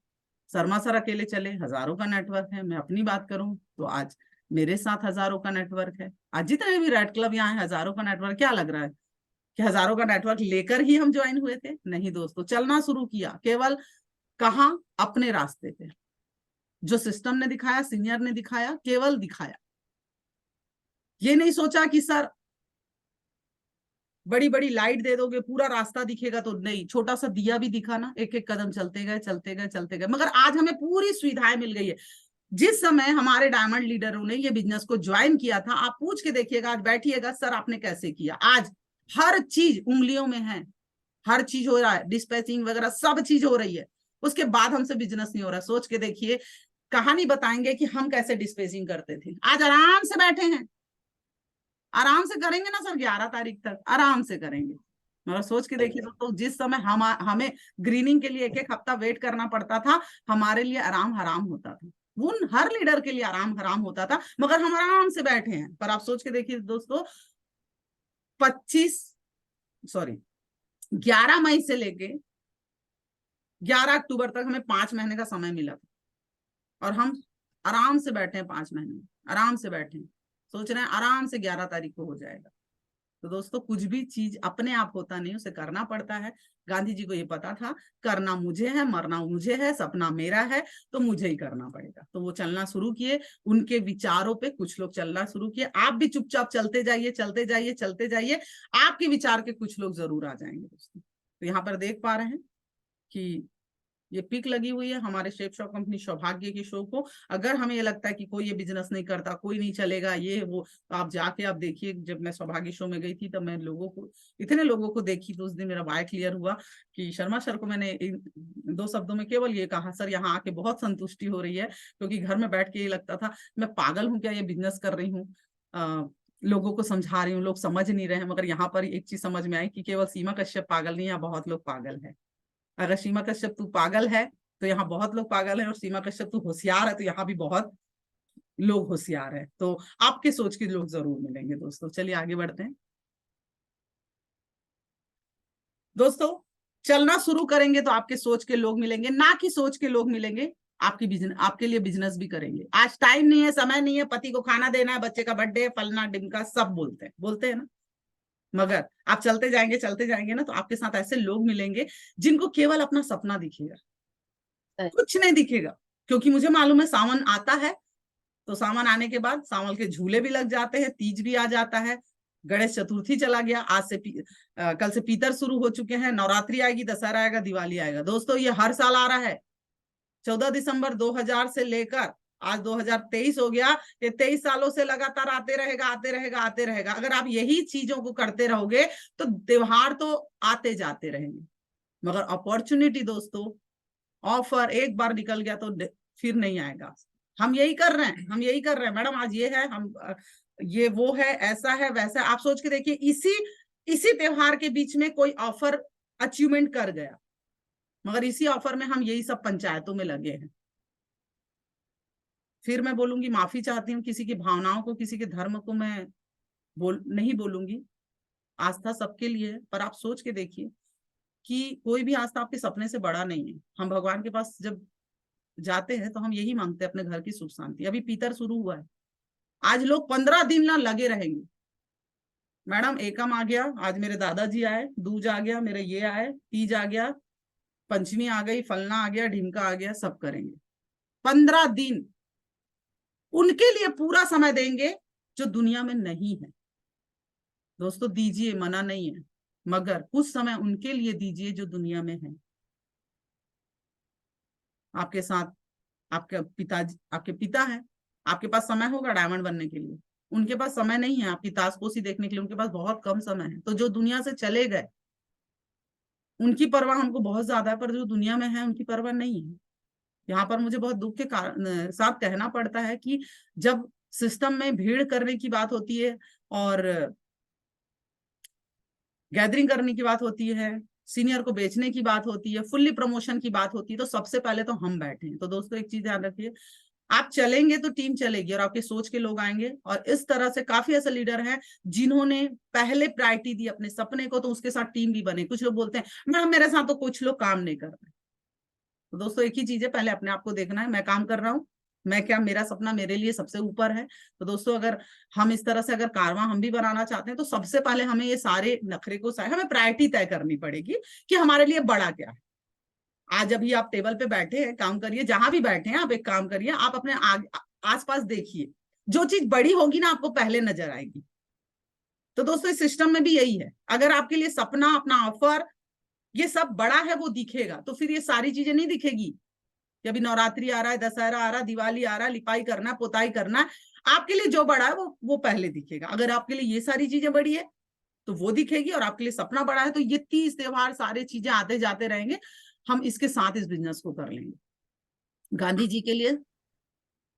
शर्मा सर अकेले चले हजारों का नेटवर्क है। मैं अपनी बात करूं तो आज मेरे साथ हजारों का नेटवर्क है। आज जितने भी रेड क्लब यहाँ है, हजारों का नेटवर्क। क्या लग रहा है कि हजारों का नेटवर्क लेकर ही हम ज्वाइन हुए थे? नहीं दोस्तों, चलना शुरू किया। केवल कहाँ? अपने रास्ते पे, जो सिस्टम ने दिखाया, सीनियर ने दिखाया, केवल दिखाया। ये नहीं सोचा कि सर बड़ी बड़ी लाइट दे दोगे पूरा रास्ता दिखेगा, तो नहीं, छोटा सा दिया भी दिखा ना, एक एक कदम चलते गए चलते गए चलते गए। मगर आज हमें पूरी सुविधाएं मिल गई है। जिस समय हमारे डायमंड लीडरों ने ये बिजनेस को ज्वाइन किया था, आप पूछ के देखिएगा, आज बैठिएगा सर आपने कैसे किया। आज हर चीज उंगलियों में है, हर चीज हो रहा है, डिस्पैचिंग वगैरह सब चीज हो रही है। उसके बाद हमसे बिजनेस नहीं हो रहा। सोच के देखिए, कहानी बताएंगे कि हम कैसे डिस्पैचिंग करते थे। आज आराम से बैठे हैं, आराम से करेंगे ना सर, 11 तारीख तक आराम से करेंगे। मगर सोच के देखिए तो जिस समय हमें ग्रीनिंग के लिए एक एक हफ्ता वेट करना पड़ता था, हमारे लिए आराम हराम होता था। उन हर लीडर के लिए आराम हराम होता था, मगर हम आराम से बैठे हैं। पर आप सोच के देखिए दोस्तों, 11 मई से लेके 11 अक्टूबर तक हमें 5 महीने का समय मिला था, और हम आराम से बैठे हैं 5 महीने, आराम से बैठे हैं, सोच रहे हैं आराम से 11 तारीख को हो जाएगा। तो दोस्तों, कुछ भी चीज अपने आप होता नहीं, उसे करना पड़ता है। गांधी जी को ये पता था, करना मुझे है, मरना मुझे है, सपना मेरा है, तो मुझे ही करना पड़ेगा। तो वो चलना शुरू किए, उनके विचारों पे कुछ लोग चलना शुरू किए। आप भी चुपचाप चलते जाइए चलते जाइए चलते जाइए, आपके विचार के कुछ लोग जरूर आ जाएंगे दोस्तों। तो यहाँ पर देख पा रहे हैं कि ये पिक लगी हुई है हमारे शेप शॉप कंपनी सौभाग्य की शो को। अगर हमें ये लगता है कि कोई ये बिजनेस नहीं करता, कोई नहीं चलेगा, ये वो, तो आप जाके आप देखिए। जब मैं सौभाग्य शो में गई थी तब मैं इतने लोगों को देखी, तो उस दिन मेरा वाय क्लियर हुआ कि शर्मा सर को मैंने इन 2 शब्दों में केवल ये कहा, सर यहाँ आके बहुत संतुष्टि हो रही है। क्योंकि घर में बैठ के ये लगता था मैं पागल हूँ क्या, ये बिजनेस कर रही हूँ, लोगों को समझा रही हूँ, लोग समझ नहीं रहे हैं। मगर यहाँ पर एक चीज समझ में आई कि केवल सीमा कश्यप पागल नहीं है, बहुत लोग पागल है। अगर सीमा कश्यप तू पागल है तो यहाँ बहुत लोग पागल हैं, और सीमा कश्यप तू होशियार है तो यहाँ भी बहुत लोग होशियार हैं। तो आपके सोच के लोग जरूर मिलेंगे दोस्तों। चलिए आगे बढ़ते हैं दोस्तों। चलना शुरू करेंगे तो आपके सोच के लोग मिलेंगे, ना कि सोच के लोग मिलेंगे आपके लिए बिजनेस भी करेंगे। आज टाइम नहीं है, समय नहीं है, पति को खाना देना है, बच्चे का बर्थडे, फलना डिमका, सब बोलते हैं ना। मगर आप चलते जाएंगे ना, तो आपके साथ ऐसे लोग मिलेंगे जिनको केवल अपना सपना दिखेगा, कुछ नहीं दिखेगा। क्योंकि मुझे मालूम है सावन आता है, तो सावन आने के बाद सावन के झूले भी लग जाते हैं, तीज भी आ जाता है, गणेश चतुर्थी चला गया, आज से कल से पीतर शुरू हो चुके हैं, नवरात्रि आएगी, दशहरा आएगा, दिवाली आएगा। दोस्तों ये हर साल आ रहा है। 14 दिसंबर 2000 से लेकर आज 2023 हो गया, ये 23 सालों से लगातार आते रहेगा। अगर आप यही चीजों को करते रहोगे तो त्योहार तो आते जाते रहेंगे, मगर अपॉर्चुनिटी दोस्तों, ऑफर एक बार निकल गया तो फिर नहीं आएगा। हम यही कर रहे हैं मैडम, आज ये है, हम ये वो है, ऐसा है वैसा। आप सोच के देखिए, इसी त्योहार के बीच में कोई ऑफर अचीवमेंट कर गया, मगर इसी ऑफर में हम यही सब पंचायतों में लगे हैं। फिर मैं बोलूंगी, माफी चाहती हूँ, किसी की भावनाओं को, किसी के धर्म को मैं नहीं बोलूंगी, आस्था सबके लिए है, पर आप सोच के देखिए कि कोई भी आस्था आपके सपने से बड़ा नहीं है। हम भगवान के पास जब जाते हैं तो हम यही मांगते हैं अपने घर की सुख शांति। अभी पीतर शुरू हुआ है, आज लोग 15 दिन ना लगे रहेंगे। मैडम एकम आ गया, आज मेरे दादाजी आए, दूज आ गया, मेरे ये आए, तीज आ गया, पंचमी आ गई, फलना आ गया, ढिमका आ गया, सब करेंगे। 15 दिन उनके लिए पूरा समय देंगे जो दुनिया में नहीं है। दोस्तों दीजिए, मना नहीं है, मगर कुछ समय उनके लिए दीजिए जो दुनिया में है। आपके साथ आपके पिताजी, आपके पिता है, आपके पास समय होगा डायमंड बनने के लिए, उनके पास समय नहीं है आपकी ताजपोशी देखने के लिए, उनके पास बहुत कम समय है। तो जो दुनिया से चले गए उनकी परवाह हमको बहुत ज्यादा है, पर जो दुनिया में है उनकी परवाह नहीं है। यहाँ पर मुझे बहुत दुख के साथ कहना पड़ता है कि जब सिस्टम में भीड़ करने की बात होती है और गैदरिंग करने की बात होती है, सीनियर को बेचने की बात होती है, फुल्ली प्रमोशन की बात होती है, तो सबसे पहले तो हम बैठे हैं। तो दोस्तों एक चीज ध्यान रखिए, आप चलेंगे तो टीम चलेगी और आपके सोच के लोग आएंगे। और इस तरह से काफी ऐसे लीडर हैं जिन्होंने पहले प्रायोरिटी दी अपने सपने को, तो उसके साथ टीम भी बने। कुछ लोग बोलते हैं मैम मेरे साथ तो कुछ लोग काम नहीं कर रहे। तो दोस्तों एक ही चीज है, पहले अपने आप को देखना है, मैं काम कर रहा हूँ, मैं क्या, मेरा सपना मेरे लिए सबसे ऊपर है। तो दोस्तों अगर हम इस तरह से अगर कारवां हम भी बनाना चाहते हैं तो सबसे पहले हमें ये सारे नखरे को हमें प्रायोरिटी तय करनी पड़ेगी कि हमारे लिए बड़ा क्या है। आज अभी आप टेबल पे बैठे हैं, काम करिए, जहां भी बैठे हैं आप एक काम करिए, आप अपने आसपास देखिए, जो चीज बड़ी होगी ना आपको पहले नजर आएगी। तो दोस्तों इस सिस्टम में भी यही है, अगर आपके लिए सपना, अपना ऑफर, ये सब बड़ा है वो दिखेगा, तो फिर ये सारी चीजें नहीं दिखेगी कि अभी नवरात्रि आ रहा है, दशहरा आ रहा है, दिवाली आ रहा है, लिपाई करना है, पुताई करना है। आपके लिए जो बड़ा है वो पहले दिखेगा। अगर आपके लिए ये सारी चीजें बड़ी है तो वो दिखेगी, और आपके लिए सपना बड़ा है तो ये 30 त्योहार सारे चीजें आते जाते रहेंगे, हम इसके साथ इस बिजनेस को कर लेंगे। गांधी जी के लिए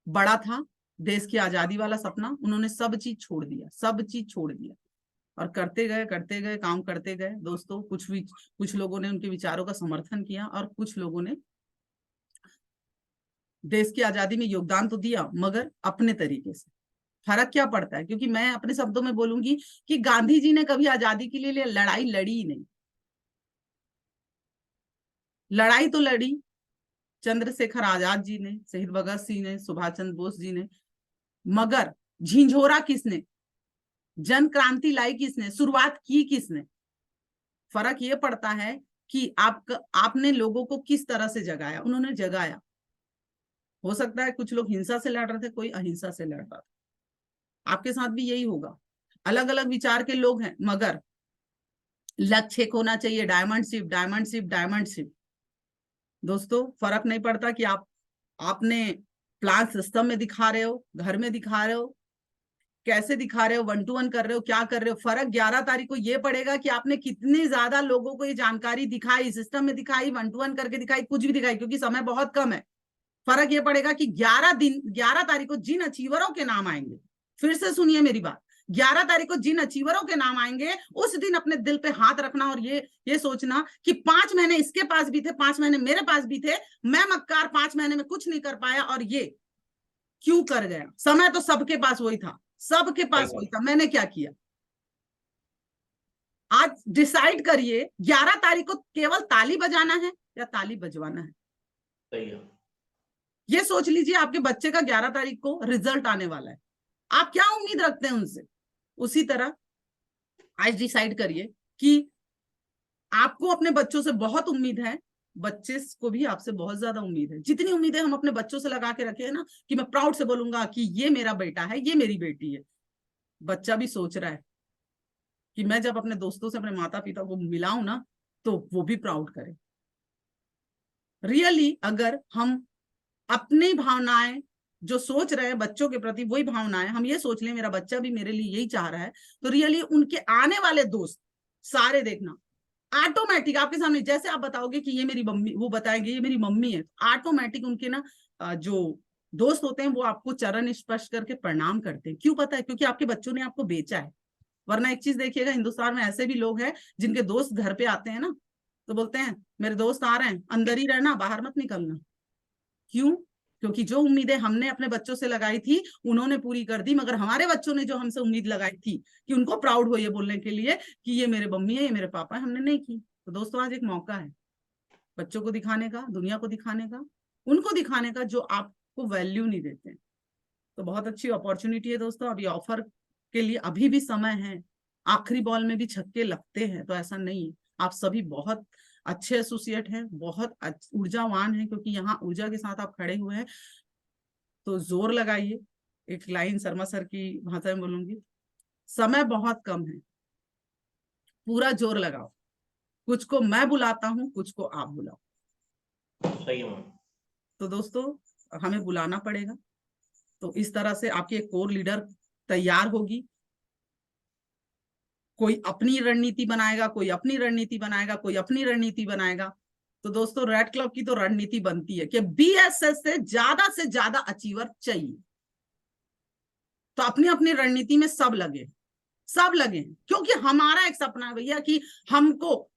बड़ा था देश की आजादी वाला सपना, उन्होंने सब चीज छोड़ दिया, सब चीज छोड़ दिया और करते गए, काम करते गए। दोस्तों कुछ लोगों ने उनके विचारों का समर्थन किया और कुछ लोगों ने देश की आजादी में योगदान तो दिया मगर अपने तरीके से। फर्क क्या पड़ता है, क्योंकि मैं अपने शब्दों में बोलूंगी कि गांधी जी ने कभी आजादी के लिए लड़ाई लड़ी ही नहीं। लड़ाई तो लड़ी चंद्रशेखर आजाद जी ने, शहीद भगत सिंह ने, सुभाष चंद्र बोस जी ने, मगर झिंझोरा किसने, जन क्रांति लाई किसने, शुरुआत की किसने। फर्क ये पड़ता है कि आपने लोगों को किस तरह से जगाया। उन्होंने जगाया। हो सकता है कुछ लोग हिंसा से लड़ रहे थे, कोई अहिंसा से लड़ रहा था, आपके साथ भी यही होगा। अलग अलग विचार के लोग हैं मगर लक्ष्य एक होना चाहिए, diamond ship, diamond ship, diamond ship. दोस्तों फर्क नहीं पड़ता कि आपने प्लान सिस्टम में दिखा रहे हो, घर में दिखा रहे हो, कैसे दिखा रहे हो, 1 to 1 कर रहे हो, क्या कर रहे हो। फर्क 11 तारीख को ये पड़ेगा कि आपने कितनी ज्यादा लोगों को ये जानकारी दिखाई, सिस्टम में दिखाई, 1 to 1 करके दिखाई, कुछ भी दिखाई, क्योंकि समय बहुत कम है। फर्क ये पड़ेगा कि 11 तारीख को जिन अचीवरों के नाम आएंगे, फिर से सुनिए मेरी बात, 11 तारीख को जिन अचीवरों के नाम आएंगे उस दिन अपने दिल पे हाथ रखना और ये सोचना कि 5 महीने इसके पास भी थे, 5 महीने मेरे पास भी थे, मैं मक्कार 5 महीने में कुछ नहीं कर पाया और ये क्यों कर गया। समय तो सबके पास वही था, सबके पास वही था, मैंने क्या किया। आज डिसाइड करिए 11 तारीख को केवल ताली बजाना है या ताली बजवाना है। सही है। ये सोच लीजिए आपके बच्चे का 11 तारीख को रिजल्ट आने वाला है, आप क्या उम्मीद रखते हैं उनसे। उसी तरह आज डिसाइड करिए कि आपको अपने बच्चों से बहुत उम्मीद है, बच्चे को भी आपसे बहुत ज्यादा उम्मीद है। जितनी उम्मीदें हम अपने बच्चों से लगा के रखे हैं ना कि मैं प्राउड से बोलूंगा कि ये मेरा बेटा है, ये मेरी बेटी है, बच्चा भी सोच रहा है कि मैं जब अपने दोस्तों से अपने माता पिता को मिलाऊं ना तो वो भी प्राउड करे। रियली अगर हम अपनी भावनाएं जो सोच रहे हैं बच्चों के प्रति, वही भावनाएं हम ये सोच लें मेरा बच्चा भी मेरे लिए यही चाह रहा है, तो रियली उनके आने वाले दोस्त सारे देखना ऑटोमेटिक आपके सामने, जैसे आप बताओगे कि ये मेरी मम्मी, वो बताएंगे ये मेरी मम्मी है, ऑटोमेटिक उनके ना जो दोस्त होते हैं वो आपको चरण स्पर्श करके प्रणाम करते हैं। क्यों पता है? क्योंकि आपके बच्चों ने आपको बेचा है। वरना एक चीज देखिएगा, हिंदुस्तान में ऐसे भी लोग हैं जिनके दोस्त घर पे आते हैं ना तो बोलते हैं मेरे दोस्त आ रहे हैं, अंदर ही रहना, बाहर मत निकलना। क्यों? क्योंकि जो उम्मीदें हमने अपने बच्चों से लगाई थी उन्होंने पूरी कर दी, मगर हमारे बच्चों ने जो हमसे उम्मीद लगाई थी कि उनको प्राउड हो ये बोलने के लिए कि ये मेरे मम्मी है, ये मेरे पापा है, हमने नहीं की। तो दोस्तों आज एक मौका है बच्चों को दिखाने का, दुनिया को दिखाने का, उनको दिखाने का जो आपको वैल्यू नहीं देते। तो बहुत अच्छी अपॉर्चुनिटी है दोस्तों। अब ये ऑफर के लिए अभी भी समय है, आखिरी बॉल में भी छक्के लगते हैं, तो ऐसा नहीं है। आप सभी बहुत अच्छे एसोसिएट हैं, बहुत ऊर्जावान हैं, क्योंकि यहाँ ऊर्जा के साथ आप खड़े हुए हैं। तो जोर लगाइए। एक लाइन शर्मा सर की भाषा में बोलूंगी, समय बहुत कम है, पूरा जोर लगाओ। कुछ को मैं बुलाता हूँ, कुछ को आप बुलाओ। सही है मैम। तो दोस्तों हमें बुलाना पड़ेगा। तो इस तरह से आपकी एक कोर लीडर तैयार होगी। कोई अपनी रणनीति बनाएगा, कोई अपनी रणनीति बनाएगा, कोई अपनी रणनीति बनाएगा। तो दोस्तों रेड क्लब की तो रणनीति बनती है कि बीएसएस से ज्यादा अचीवर चाहिए। तो अपनी अपनी रणनीति में सब लगे, क्योंकि हमारा एक सपना है भैया कि हमको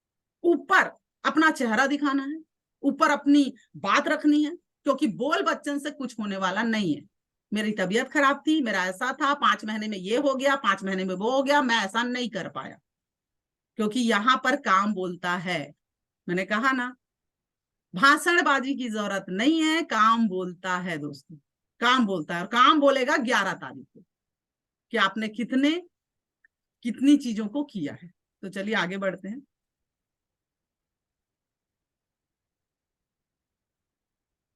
ऊपर अपना चेहरा दिखाना है, ऊपर अपनी बात रखनी है, क्योंकि बोल बच्चन से कुछ होने वाला नहीं है। मेरी तबीयत खराब थी, मेरा ऐसा था, 5 महीने में ये हो गया, 5 महीने में वो हो गया, मैं ऐसा नहीं कर पाया, क्योंकि यहाँ पर काम बोलता है। मैंने कहा ना, भाषणबाजी की जरूरत नहीं है, काम बोलता है दोस्तों, काम बोलता है। और काम बोलेगा 11 तारीख को कि आपने कितनी चीजों को किया है। तो चलिए आगे बढ़ते हैं।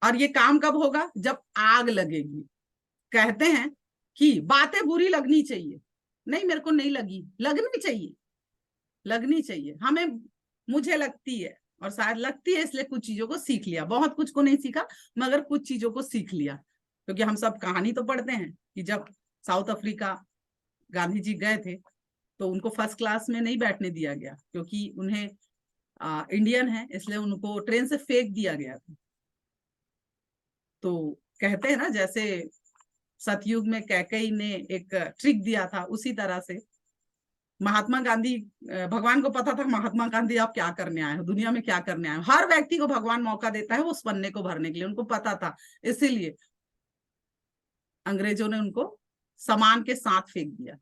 और ये काम कब होगा? जब आग लगेगी। कहते हैं कि बातें बुरी लगनी चाहिए, नहीं मेरे को नहीं लगी, लगनी चाहिए हमें। मुझे लगती है, और शायद लगती है, इसलिए कुछ चीजों को सीख लिया। बहुत कुछ को नहीं सीखा, मगर कुछ चीजों को सीख लिया। क्योंकि हम सब कहानी तो पढ़ते हैं कि जब साउथ अफ्रीका गांधी जी गए थे तो उनको फर्स्ट क्लास में नहीं बैठने दिया गया, क्योंकि उन्हें इंडियन है, इसलिए उनको ट्रेन से फेंक दिया गया था। तो कहते हैं ना, जैसे सतयुग में कैकेयी ने एक ट्रिक दिया था, उसी तरह से महात्मा गांधी, भगवान को पता था महात्मा गांधी आप क्या करने आए हो, दुनिया में क्या करने आए हो। हर व्यक्ति को भगवान मौका देता है उस पन्ने को भरने के लिए, उनको पता था। इसीलिए अंग्रेजों ने उनको सामान के साथ फेंक दिया,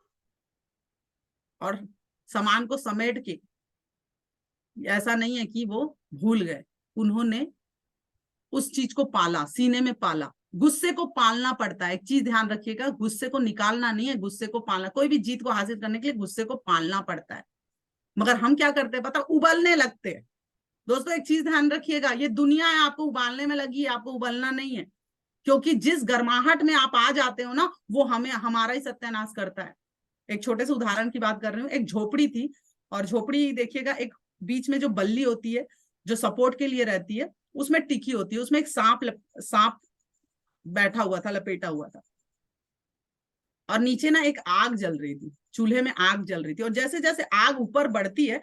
और सामान को समेट के, ऐसा नहीं है कि वो भूल गए, उन्होंने उस चीज को पाला, सीने में पाला। गुस्से को पालना पड़ता है। एक चीज ध्यान रखिएगा, गुस्से को निकालना नहीं है, गुस्से को पालना। कोई भी जीत को हासिल करने के लिए गुस्से को पालना पड़ता है। मगर हम क्या करते हैं पता, उबलने लगते हैं। दोस्तों एक चीज ध्यान रखिएगा, ये दुनिया है आपको उबालने में लगी है, आपको उबलना नहीं है। क्योंकि जिस गर्माहट में आप आ जाते हो ना, वो हमें हमारा ही सत्यानाश करता है। एक छोटे से उदाहरण की बात कर रही हूँ। एक झोपड़ी थी, और झोपड़ी देखिएगा, एक बीच में जो बल्ली होती है जो सपोर्ट के लिए रहती है, उसमें टिकी होती है। उसमें एक सांप बैठा हुआ था, लपेटा हुआ था, और नीचे ना एक आग जल रही थी, चूल्हे में आग जल रही थी। और जैसे जैसे आग ऊपर बढ़ती है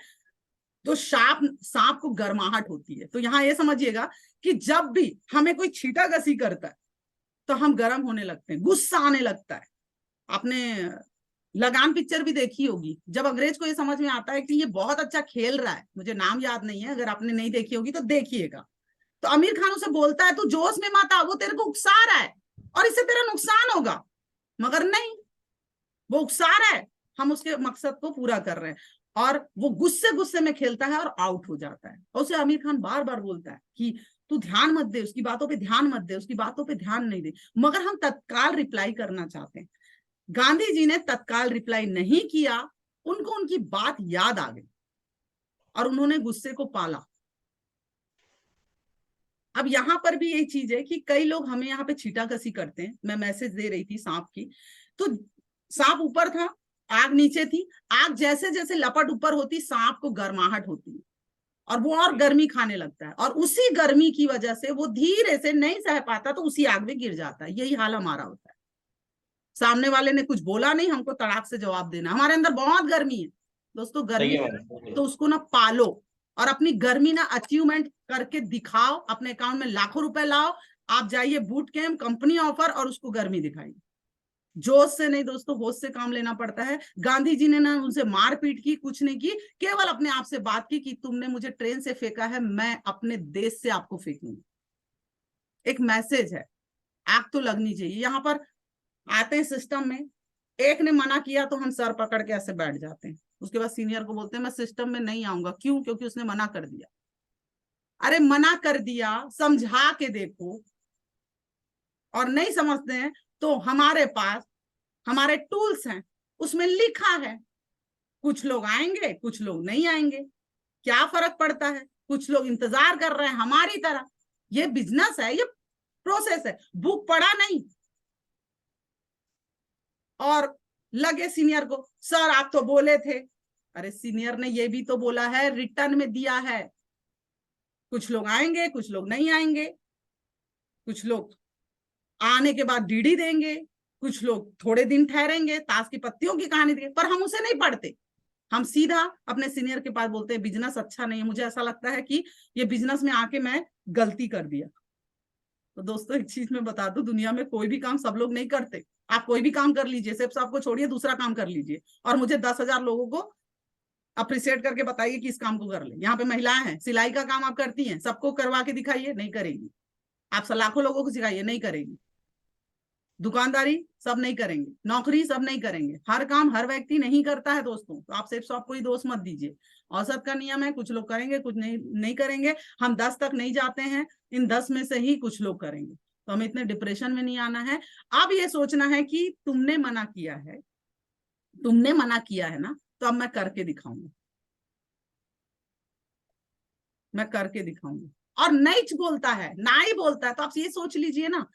तो सांप को गर्माहट होती है। तो यहाँ ये समझिएगा कि जब भी हमें कोई छींटाकसी करता है तो हम गर्म होने लगते हैं, गुस्सा आने लगता है। आपने लगान पिक्चर भी देखी होगी, जब अंग्रेज को ये समझ में आता है कि ये बहुत अच्छा खेल रहा है, मुझे नाम याद नहीं है, अगर आपने नहीं देखी होगी तो देखिएगा। तो आमिर खान उसे बोलता है, तू जोश में मत आ, वो तेरे को उकसा रहा है और इससे तेरा नुकसान होगा। मगर नहीं, वो उकसा रहा है, हम उसके मकसद को पूरा कर रहे हैं। और वो गुस्से में खेलता है और आउट हो जाता है। और उसे आमिर खान बार बार बोलता है कि तू ध्यान मत दे, उसकी बातों पे ध्यान मत दे, उसकी बातों पे ध्यान नहीं दे। मगर हम तत्काल रिप्लाई करना चाहते हैं। गांधी जी ने तत्काल रिप्लाई नहीं किया, उनको उनकी बात याद आ गई और उन्होंने गुस्से को पाला। अब यहाँ पर भी यही चीज है कि कई लोग हमें यहाँ पे छींटाकसी करते हैं। मैं मैसेज दे रही थी सांप की, तो सांप ऊपर था, आग नीचे थी। आग जैसे जैसे लपट ऊपर होती, सांप को गर्माहट होती है और वो और गर्मी खाने लगता है, और उसी गर्मी की वजह से वो धीरे से नहीं सह पाता तो उसी आग में गिर जाता है। यही हाल हमारा होता है। सामने वाले ने कुछ बोला नहीं, हमको तड़ाक से जवाब देना। हमारे अंदर बहुत गर्मी है दोस्तों, गर्मी तो उसको ना पालो और अपनी गर्मी ना अचीवमेंट करके दिखाओ। अपने अकाउंट में लाखों रुपए लाओ, आप जाइए बूट कैंप, कंपनी ऑफर, और उसको गर्मी दिखाइए। जोश से नहीं दोस्तों, होश से काम लेना पड़ता है। गांधी जी ने ना उनसे मारपीट की, कुछ नहीं की, केवल अपने आप से बात की कि तुमने मुझे ट्रेन से फेंका है, मैं अपने देश से आपको फेंकूंगी। एक मैसेज है। आग तो लगनी चाहिए। यहाँ पर आते हैं सिस्टम में, एक ने मना किया तो हम सर पकड़ के ऐसे बैठ जाते हैं, उसके बाद सीनियर को बोलते हैं मैं सिस्टम में नहीं आऊंगा। क्यों? क्योंकि उसने मना कर दिया। अरे मना कर दिया, समझा के देखो। और नहीं समझते हैं तो हमारे पास हमारे टूल्स हैं, उसमें लिखा है कुछ लोग आएंगे कुछ लोग नहीं आएंगे, क्या फर्क पड़ता है। कुछ लोग इंतजार कर रहे हैं हमारी तरह। ये बिजनेस है, ये प्रोसेस है, बुक पढ़ा नहीं। और लगे सीनियर को, सर आप तो बोले थे। अरे सीनियर ने ये भी तो बोला है, रिटर्न में दिया है, कुछ लोग आएंगे कुछ लोग नहीं आएंगे, कुछ लोग आने के बाद डीडी देंगे, कुछ लोग थोड़े दिन ठहरेंगे, ताश की पत्तियों की कहानी देंगे, पर हम उसे नहीं पढ़ते। हम सीधा अपने सीनियर के पास बोलते हैं बिजनेस अच्छा नहीं है, मुझे ऐसा लगता है कि ये बिजनेस में आके मैं गलती कर दिया। तो दोस्तों एक चीज मैं बता दूं, दुनिया में कोई भी काम सब लोग नहीं करते। आप कोई भी काम कर लीजिए, सिर्फ आपको छोड़िए दूसरा काम कर लीजिए और मुझे 10,000 लोगों को अप्रिशिएट करके बताइए कि इस काम को कर ले। यहाँ पे महिलाएं हैं, सिलाई का काम आप करती हैं, सबको करवा के दिखाइए, नहीं करेगी। आप लाखों लोगों को सिखाइए, नहीं करेगी। दुकानदारी सब नहीं करेंगे, नौकरी सब नहीं करेंगे, हर काम हर व्यक्ति नहीं करता है दोस्तों। तो आप सिर्फ सबको ही दोष मत दीजिए। औसत का नियम है, कुछ लोग करेंगे कुछ नहीं करेंगे। हम 10 तक नहीं जाते हैं, इन 10 में से ही कुछ लोग करेंगे। तो हमें इतने डिप्रेशन में नहीं आना है। अब ये सोचना है कि तुमने मना किया है, तुमने मना किया है ना, तो अब मैं करके दिखाऊंगा, मैं करके दिखाऊंगा। और नहीं बोलता है, ना ही बोलता है, तो आप ये सोच लीजिए ना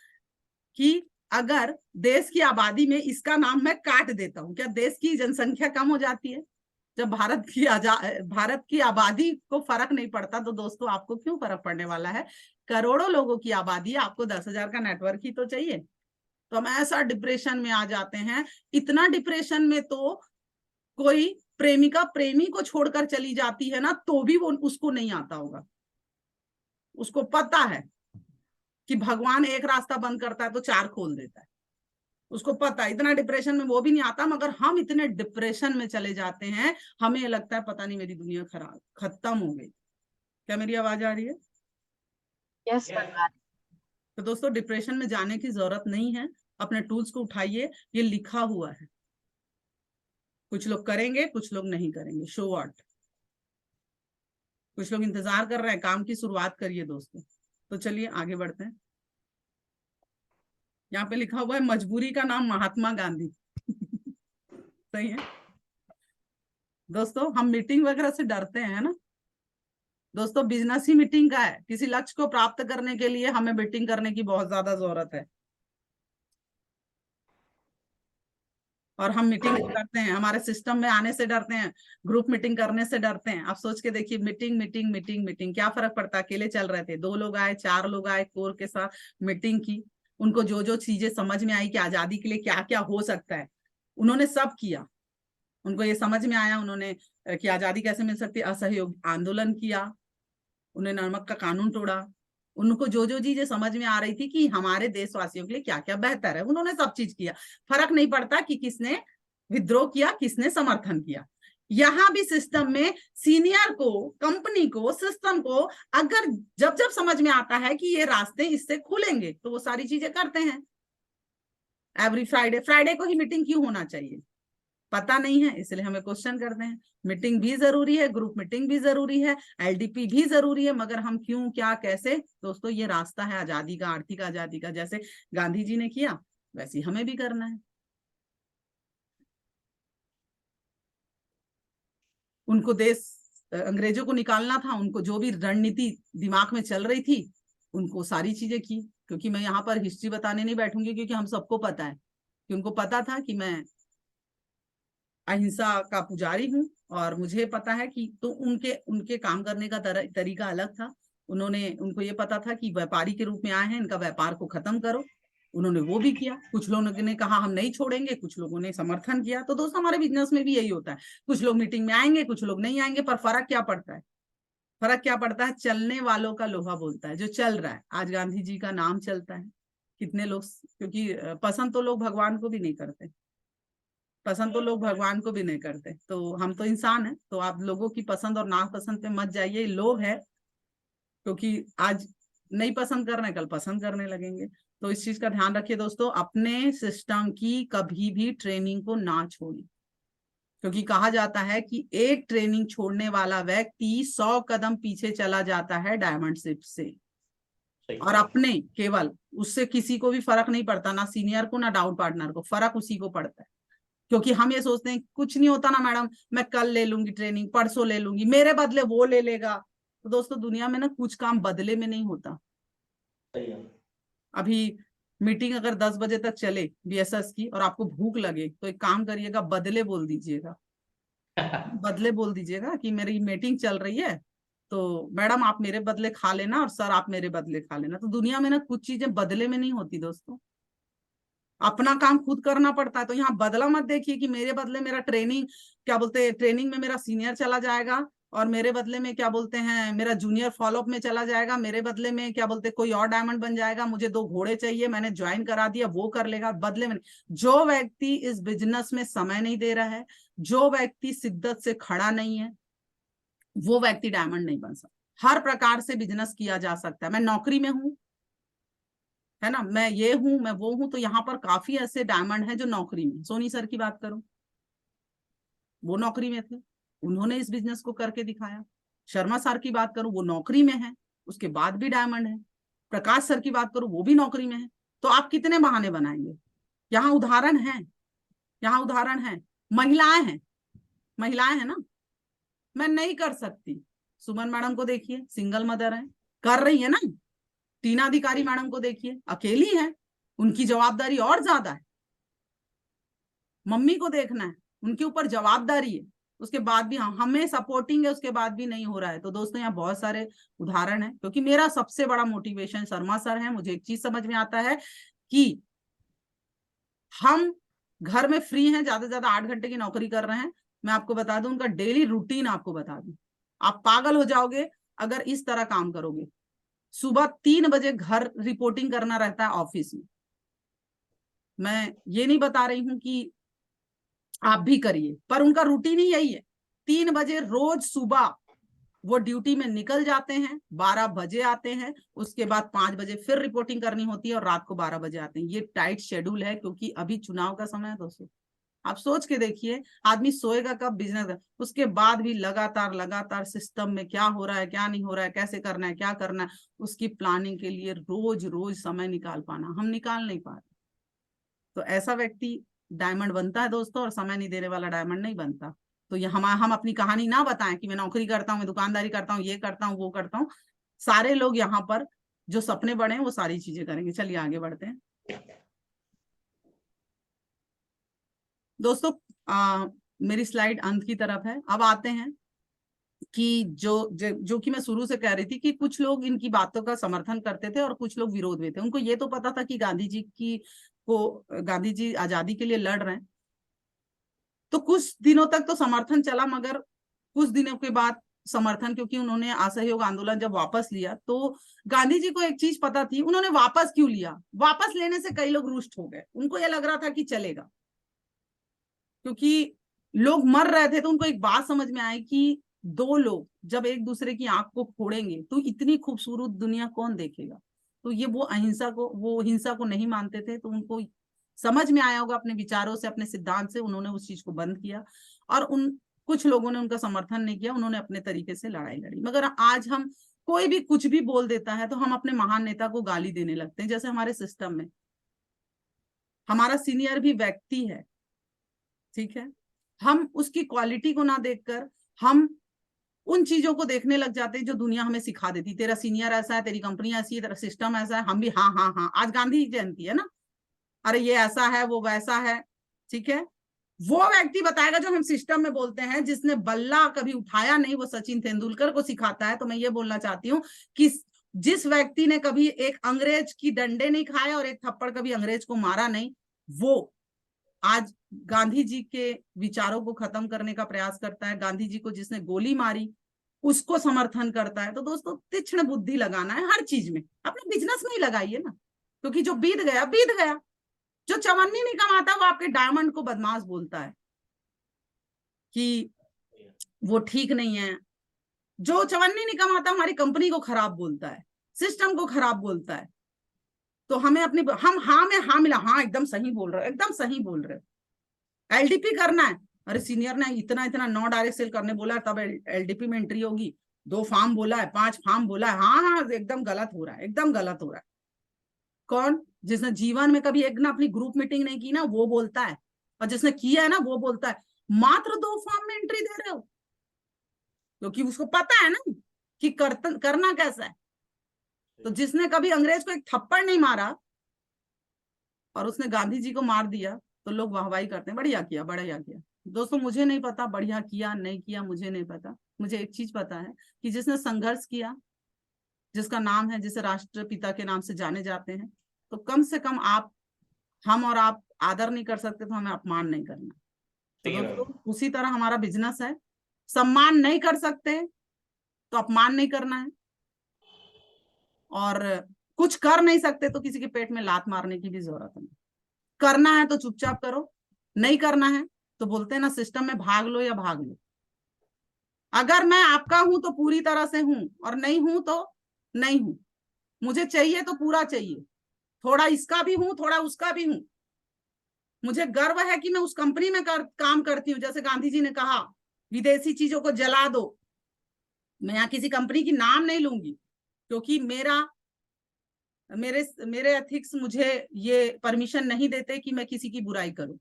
कि अगर देश की आबादी में इसका नाम मैं काट देता हूं, क्या देश की जनसंख्या कम हो जाती है? जब भारत की आबादी को फर्क नहीं पड़ता, तो दोस्तों आपको क्यों फर्क पड़ने वाला है? करोड़ों लोगों की आबादी, आपको 10,000 का नेटवर्क ही तो चाहिए। तो हम ऐसा डिप्रेशन में आ जाते हैं, इतना डिप्रेशन में तो कोई प्रेमिका प्रेमी को छोड़कर चली जाती है ना, तो भी वो उसको नहीं आता होगा। उसको पता है कि भगवान एक रास्ता बंद करता है तो 4 खोल देता है, उसको पता है। इतना डिप्रेशन में वो भी नहीं आता, मगर हम इतने डिप्रेशन में चले जाते हैं, हमें लगता है पता नहीं मेरी दुनिया खराब खत्म हो गई। क्या मेरी आवाज आ रही है? Yes sir. तो दोस्तों डिप्रेशन में जाने की जरूरत नहीं है, अपने टूल्स को उठाइए, ये लिखा हुआ है। कुछ लोग करेंगे कुछ लोग नहीं करेंगे, शो व्हाट। कुछ लोग इंतजार कर रहे हैं, काम की शुरुआत करिए दोस्तों। तो चलिए आगे बढ़ते हैं। यहाँ पे लिखा हुआ है मजबूरी का नाम महात्मा गांधी। सही है दोस्तों, हम मीटिंग वगैरह से डरते हैं ना दोस्तों, बिजनेस ही मीटिंग का है। किसी लक्ष्य को प्राप्त करने के लिए हमें मीटिंग करने की बहुत ज्यादा जरूरत है। और हम मीटिंग करते हैं, हमारे सिस्टम में आने से डरते हैं, ग्रुप मीटिंग करने से डरते हैं। आप सोच के देखिए, मीटिंग मीटिंग मीटिंग मीटिंग, क्या फर्क पड़ता? अकेले चल रहे थे, 2 लोग आए 4 लोग आए, कोर के साथ मीटिंग की। उनको जो जो चीजें समझ में आई कि आजादी के लिए क्या क्या हो सकता है, उन्होंने सब किया। उनको ये समझ में आया उन्होंने कि आजादी कैसे मिल सकती है, असहयोग आंदोलन किया, उन्होंने नमक का कानून तोड़ा। उनको जो जो चीजें समझ में आ रही थी कि हमारे देशवासियों के लिए क्या क्या बेहतर है, उन्होंने सब चीज किया। फर्क नहीं पड़ता कि किसने विद्रोह किया किसने समर्थन किया। यहाँ भी सिस्टम में सीनियर को, कंपनी को, सिस्टम को अगर जब जब समझ में आता है कि ये रास्ते इससे खुलेंगे, तो वो सारी चीजें करते हैं। एवरी फ्राइडे को ही मीटिंग क्यों होना चाहिए? पता नहीं है, इसलिए हमें क्वेश्चन करते हैं। मीटिंग भी जरूरी है, ग्रुप मीटिंग भी जरूरी है, एलडीपी भी जरूरी है, मगर हम क्यों, क्या, कैसे? दोस्तों ये रास्ता है आजादी का, आर्थिक आजादी का। जैसे गांधी जी ने किया वैसे हमें भी करना है। उनको अंग्रेजों को निकालना था, उनको जो भी रणनीति दिमाग में चल रही थी, उनको सारी चीजें की। क्योंकि मैं यहाँ पर हिस्ट्री बताने नहीं बैठूंगी, क्योंकि हम सबको पता है कि उनको पता था कि मैं अहिंसा का पुजारी हूँ, और मुझे पता है कि तो उनके काम करने का तरीका अलग था। उनको ये पता था कि व्यापारी के रूप में आए हैं, इनका व्यापार को खत्म करो। उन्होंने वो भी किया। कुछ लोगों ने कहा हम नहीं छोड़ेंगे, कुछ लोगों ने समर्थन किया। तो दोस्तों हमारे बिजनेस में भी यही होता है, कुछ लोग मीटिंग में आएंगे कुछ लोग नहीं आएंगे, पर फर्क क्या पड़ता है? फर्क क्या पड़ता है? चलने वालों का लोहा बोलता है, जो चल रहा है। आज गांधी जी का नाम चलता है, कितने लोग, क्योंकि पसंद तो लोग भगवान को भी नहीं करते, पसंद तो लोग भगवान को भी नहीं करते। तो हम तो इंसान हैं, तो आप लोगों की पसंद और नापसंद पे मत जाइए, लोग है। क्योंकि आज नहीं पसंद कर रहे हैं, कल पसंद करने लगेंगे। तो इस चीज का ध्यान रखिए दोस्तों, अपने सिस्टम की कभी भी ट्रेनिंग को ना छोड़िए, क्योंकि कहा जाता है कि एक ट्रेनिंग छोड़ने वाला व्यक्ति 100 कदम पीछे चला जाता है डायमंडशिप से। सही और अपने केवल उससे किसी को भी फर्क नहीं पड़ता, ना सीनियर को ना डाउन पार्टनर को, फर्क उसी को पड़ता है। क्योंकि हम ये सोचते हैं कुछ नहीं होता ना मैडम, मैं कल ले लूंगी ट्रेनिंग, परसों ले लूंगी, मेरे बदले वो ले लेगा। तो दोस्तों दुनिया में ना कुछ काम बदले में नहीं होता। सही है। अभी मीटिंग अगर 10 बजे तक चले बीएसएस की और आपको भूख लगे तो एक काम करिएगा, बदले बोल दीजिएगा, बदले बोल दीजिएगा कि मेरी मीटिंग चल रही है तो मैडम आप मेरे बदले खा लेना और सर आप मेरे बदले खा लेना। तो दुनिया में ना कुछ चीजें बदले में नहीं होती दोस्तों, अपना काम खुद करना पड़ता है। तो यहाँ बदला मत देखिए कि मेरे बदले मेरा ट्रेनिंग, क्या बोलते हैं, ट्रेनिंग में मेरा सीनियर चला जाएगा और मेरे बदले में क्या बोलते हैं मेरा जूनियर फॉलोअप में चला जाएगा, मेरे बदले में क्या बोलते हैं कोई और डायमंड बन जाएगा, मुझे 2 घोड़े चाहिए, मैंने ज्वाइन करा दिया, वो कर लेगा। बदले में जो व्यक्ति इस बिजनेस में समय नहीं दे रहा है, जो व्यक्ति शिद्दत से खड़ा नहीं है, वो व्यक्ति डायमंड नहीं बन सकता। हर प्रकार से बिजनेस किया जा सकता है। मैं नौकरी में हूं, है ना, मैं ये हूं, मैं वो हूं, तो यहाँ पर काफी ऐसे डायमंड हैं जो नौकरी में। सोनी सर की बात करूं, वो नौकरी में थे, उन्होंने इस बिजनेस को करके दिखाया। शर्मा सर की बात करूं, वो नौकरी में है, उसके बाद भी डायमंड है। प्रकाश सर की बात करूं, वो भी नौकरी में है। तो आप कितने बहाने बनाएंगे? यहाँ उदाहरण है, यहाँ उदाहरण है। महिलाएं हैं, महिलाएं हैं ना, मैं नहीं कर सकती, सुमन मैडम को देखिए, सिंगल मदर है, कर रही है ना। टीना अधिकारी मैडम को देखिए, अकेली है, उनकी जवाबदारी और ज्यादा है, मम्मी को देखना है, उनके ऊपर जवाबदारी है, उसके बाद भी हमें सपोर्टिंग है, उसके बाद भी नहीं हो रहा है। तो दोस्तों यहाँ बहुत सारे उदाहरण हैं, क्योंकि मेरा सबसे बड़ा मोटिवेशन शर्मा सर है। मुझे एक चीज समझ में आता है कि हम घर में फ्री हैं, ज्यादा से ज्यादा 8 घंटे की नौकरी कर रहे हैं। मैं आपको बता दूं उनका डेली रूटीन, आपको बता दूं, आप पागल हो जाओगे अगर इस तरह काम करोगे। सुबह 3 बजे घर रिपोर्टिंग करना रहता है ऑफिस में। मैं ये नहीं बता रही हूं कि आप भी करिए, पर उनका रूटीन ही यही है। 3 बजे रोज सुबह वो ड्यूटी में निकल जाते हैं, 12 बजे आते हैं, उसके बाद 5 बजे फिर रिपोर्टिंग करनी होती है और रात को 12 बजे आते हैं। ये टाइट शेड्यूल है, क्योंकि अभी चुनाव का समय है दोस्तों। आप सोच के देखिए, आदमी सोएगा कब? बिजनेस। उसके बाद भी लगातार लगातार सिस्टम में क्या हो रहा है, क्या नहीं हो रहा है, कैसे करना है, क्या करना है, उसकी प्लानिंग के लिए रोज रोज समय निकाल पाना, हम निकाल नहीं पा रहे। तो ऐसा व्यक्ति डायमंड बनता है दोस्तों, और समय नहीं देने वाला डायमंड नहीं बनता। तो ये हम अपनी कहानी ना बताएं कि मैं नौकरी करता हूँ, मैं दुकानदारी करता हूँ, ये करता हूँ, वो करता हूँ। सारे लोग यहाँ पर जो सपने बड़े हैं वो सारी चीजें करेंगे। चलिए आगे बढ़ते हैं दोस्तों। मेरी स्लाइड अंत की तरफ है। अब आते हैं कि जो कि मैं शुरू से कह रही थी कि कुछ लोग इनकी बातों का समर्थन करते थे और कुछ लोग विरोध में थे। उनको ये तो पता था कि गांधी जी आजादी के लिए लड़ रहे हैं। तो कुछ दिनों तक तो समर्थन चला, मगर कुछ दिनों के बाद समर्थन, क्योंकि उन्होंने असहयोग आंदोलन जब वापस लिया तो गांधी जी को एक चीज पता थी, उन्होंने वापस क्यों लिया। वापस लेने से कई लोग रुष्ट हो गए, उनको ये लग रहा था कि चलेगा, क्योंकि लोग मर रहे थे। तो उनको एक बात समझ में आई कि 2 लोग जब एक दूसरे की आंख को फोड़ेंगे तो इतनी खूबसूरत दुनिया कौन देखेगा। तो ये वो हिंसा को नहीं मानते थे। तो उनको समझ में आया होगा अपने विचारों से, अपने सिद्धांत से, उन्होंने उस चीज को बंद किया। और कुछ लोगों ने उनका समर्थन नहीं किया, उन्होंने अपने तरीके से लड़ाई लड़ी। मगर आज हम कोई भी कुछ भी बोल देता है तो हम अपने महान नेता को गाली देने लगते हैं। जैसे हमारे सिस्टम में हमारा सीनियर भी व्यक्ति है, ठीक है, हम उसकी क्वालिटी को ना देखकर हम उन चीजों को देखने लग जाते हैं जो दुनिया हमें सिखा देती। तेरा सीनियर ऐसा है, तेरी कंपनी ऐसी है, तेरा सिस्टम ऐसा है, हम भी हाँ हाँ हाँ। आज गांधी जयंती है ना, अरे ये ऐसा है, वो वैसा है, ठीक है। वो व्यक्ति बताएगा जो हम सिस्टम में बोलते हैं, जिसने बल्ला कभी उठाया नहीं, वो सचिन तेंदुलकर को सिखाता है। तो मैं ये बोलना चाहती हूँ कि जिस व्यक्ति ने कभी एक अंग्रेज की डंडे नहीं खाए और एक थप्पड़ कभी अंग्रेज को मारा नहीं, वो आज गांधी जी के विचारों को खत्म करने का प्रयास करता है। गांधी जी को जिसने गोली मारी उसको समर्थन करता है। तो दोस्तों तीक्ष्ण बुद्धि लगाना है हर चीज में, अपने बिजनेस में ही लगाइए ना, क्योंकि जो बीत गया बीत गया। जो चवन्नी नहीं कमाता वो आपके डायमंड को बदमाश बोलता है कि वो ठीक नहीं है। जो चवन्नी नहीं कमाता हमारी कंपनी को खराब बोलता है। सिस्टम को खराब बोलता है। तो हमें अपनी हम हाँ में हाँ मिला, हाँ एकदम सही बोल रहे हो, एकदम सही बोल रहे हो। एलडीपी करना है, अरे सीनियर ने इतना इतना नॉन डायरेक्ट सेल करने बोला है, तब एलडीपी में एंट्री होगी। 2 फार्म बोला है, 5 फार्म बोला है, हाँ हाँ एकदम गलत हो रहा है, एकदम गलत हो रहा है। कौन? जिसने जीवन में कभी एक ना अपनी ग्रुप मीटिंग नहीं की ना, वो बोलता है, और जिसने किया है ना वो बोलता है मात्र 2 फार्म में एंट्री दे रहे हो, क्योंकि उसको पता है ना कि करना कैसा है। तो जिसने कभी अंग्रेज को एक थप्पड़ नहीं मारा और उसने गांधी जी को मार दिया, तो लोग वाहवाही करते हैं, बढ़िया किया, बढ़िया किया। दोस्तों मुझे नहीं पता बढ़िया किया नहीं किया, मुझे नहीं पता। मुझे एक चीज पता है कि जिसने संघर्ष किया, जिसका नाम है, जिसे राष्ट्रपिता के नाम से जाने जाते हैं, तो कम से कम हम और आप आदर नहीं कर सकते तो हमें अपमान नहीं करना। तो दोस्तों उसी तरह हमारा बिजनेस है, सम्मान नहीं कर सकते तो अपमान नहीं करना है, और कुछ कर नहीं सकते तो किसी के पेट में लात मारने की भी जरूरत नहीं। करना है तो चुपचाप करो, नहीं करना है तो बोलते हैं ना सिस्टम में भाग लो या भाग लो। अगर मैं आपका हूं तो पूरी तरह से हूं, और नहीं हूं तो नहीं हूं। मुझे चाहिए तो पूरा चाहिए, थोड़ा इसका भी हूं थोड़ा उसका भी हूं। मुझे गर्व है कि मैं उस कंपनी में काम करती हूँ। जैसे गांधी जी ने कहा विदेशी चीजों को जला दो, मैं यहाँ किसी कंपनी की नाम नहीं लूंगी, क्योंकि मेरे एथिक्स मुझे ये परमिशन नहीं देते कि मैं किसी की बुराई करूं।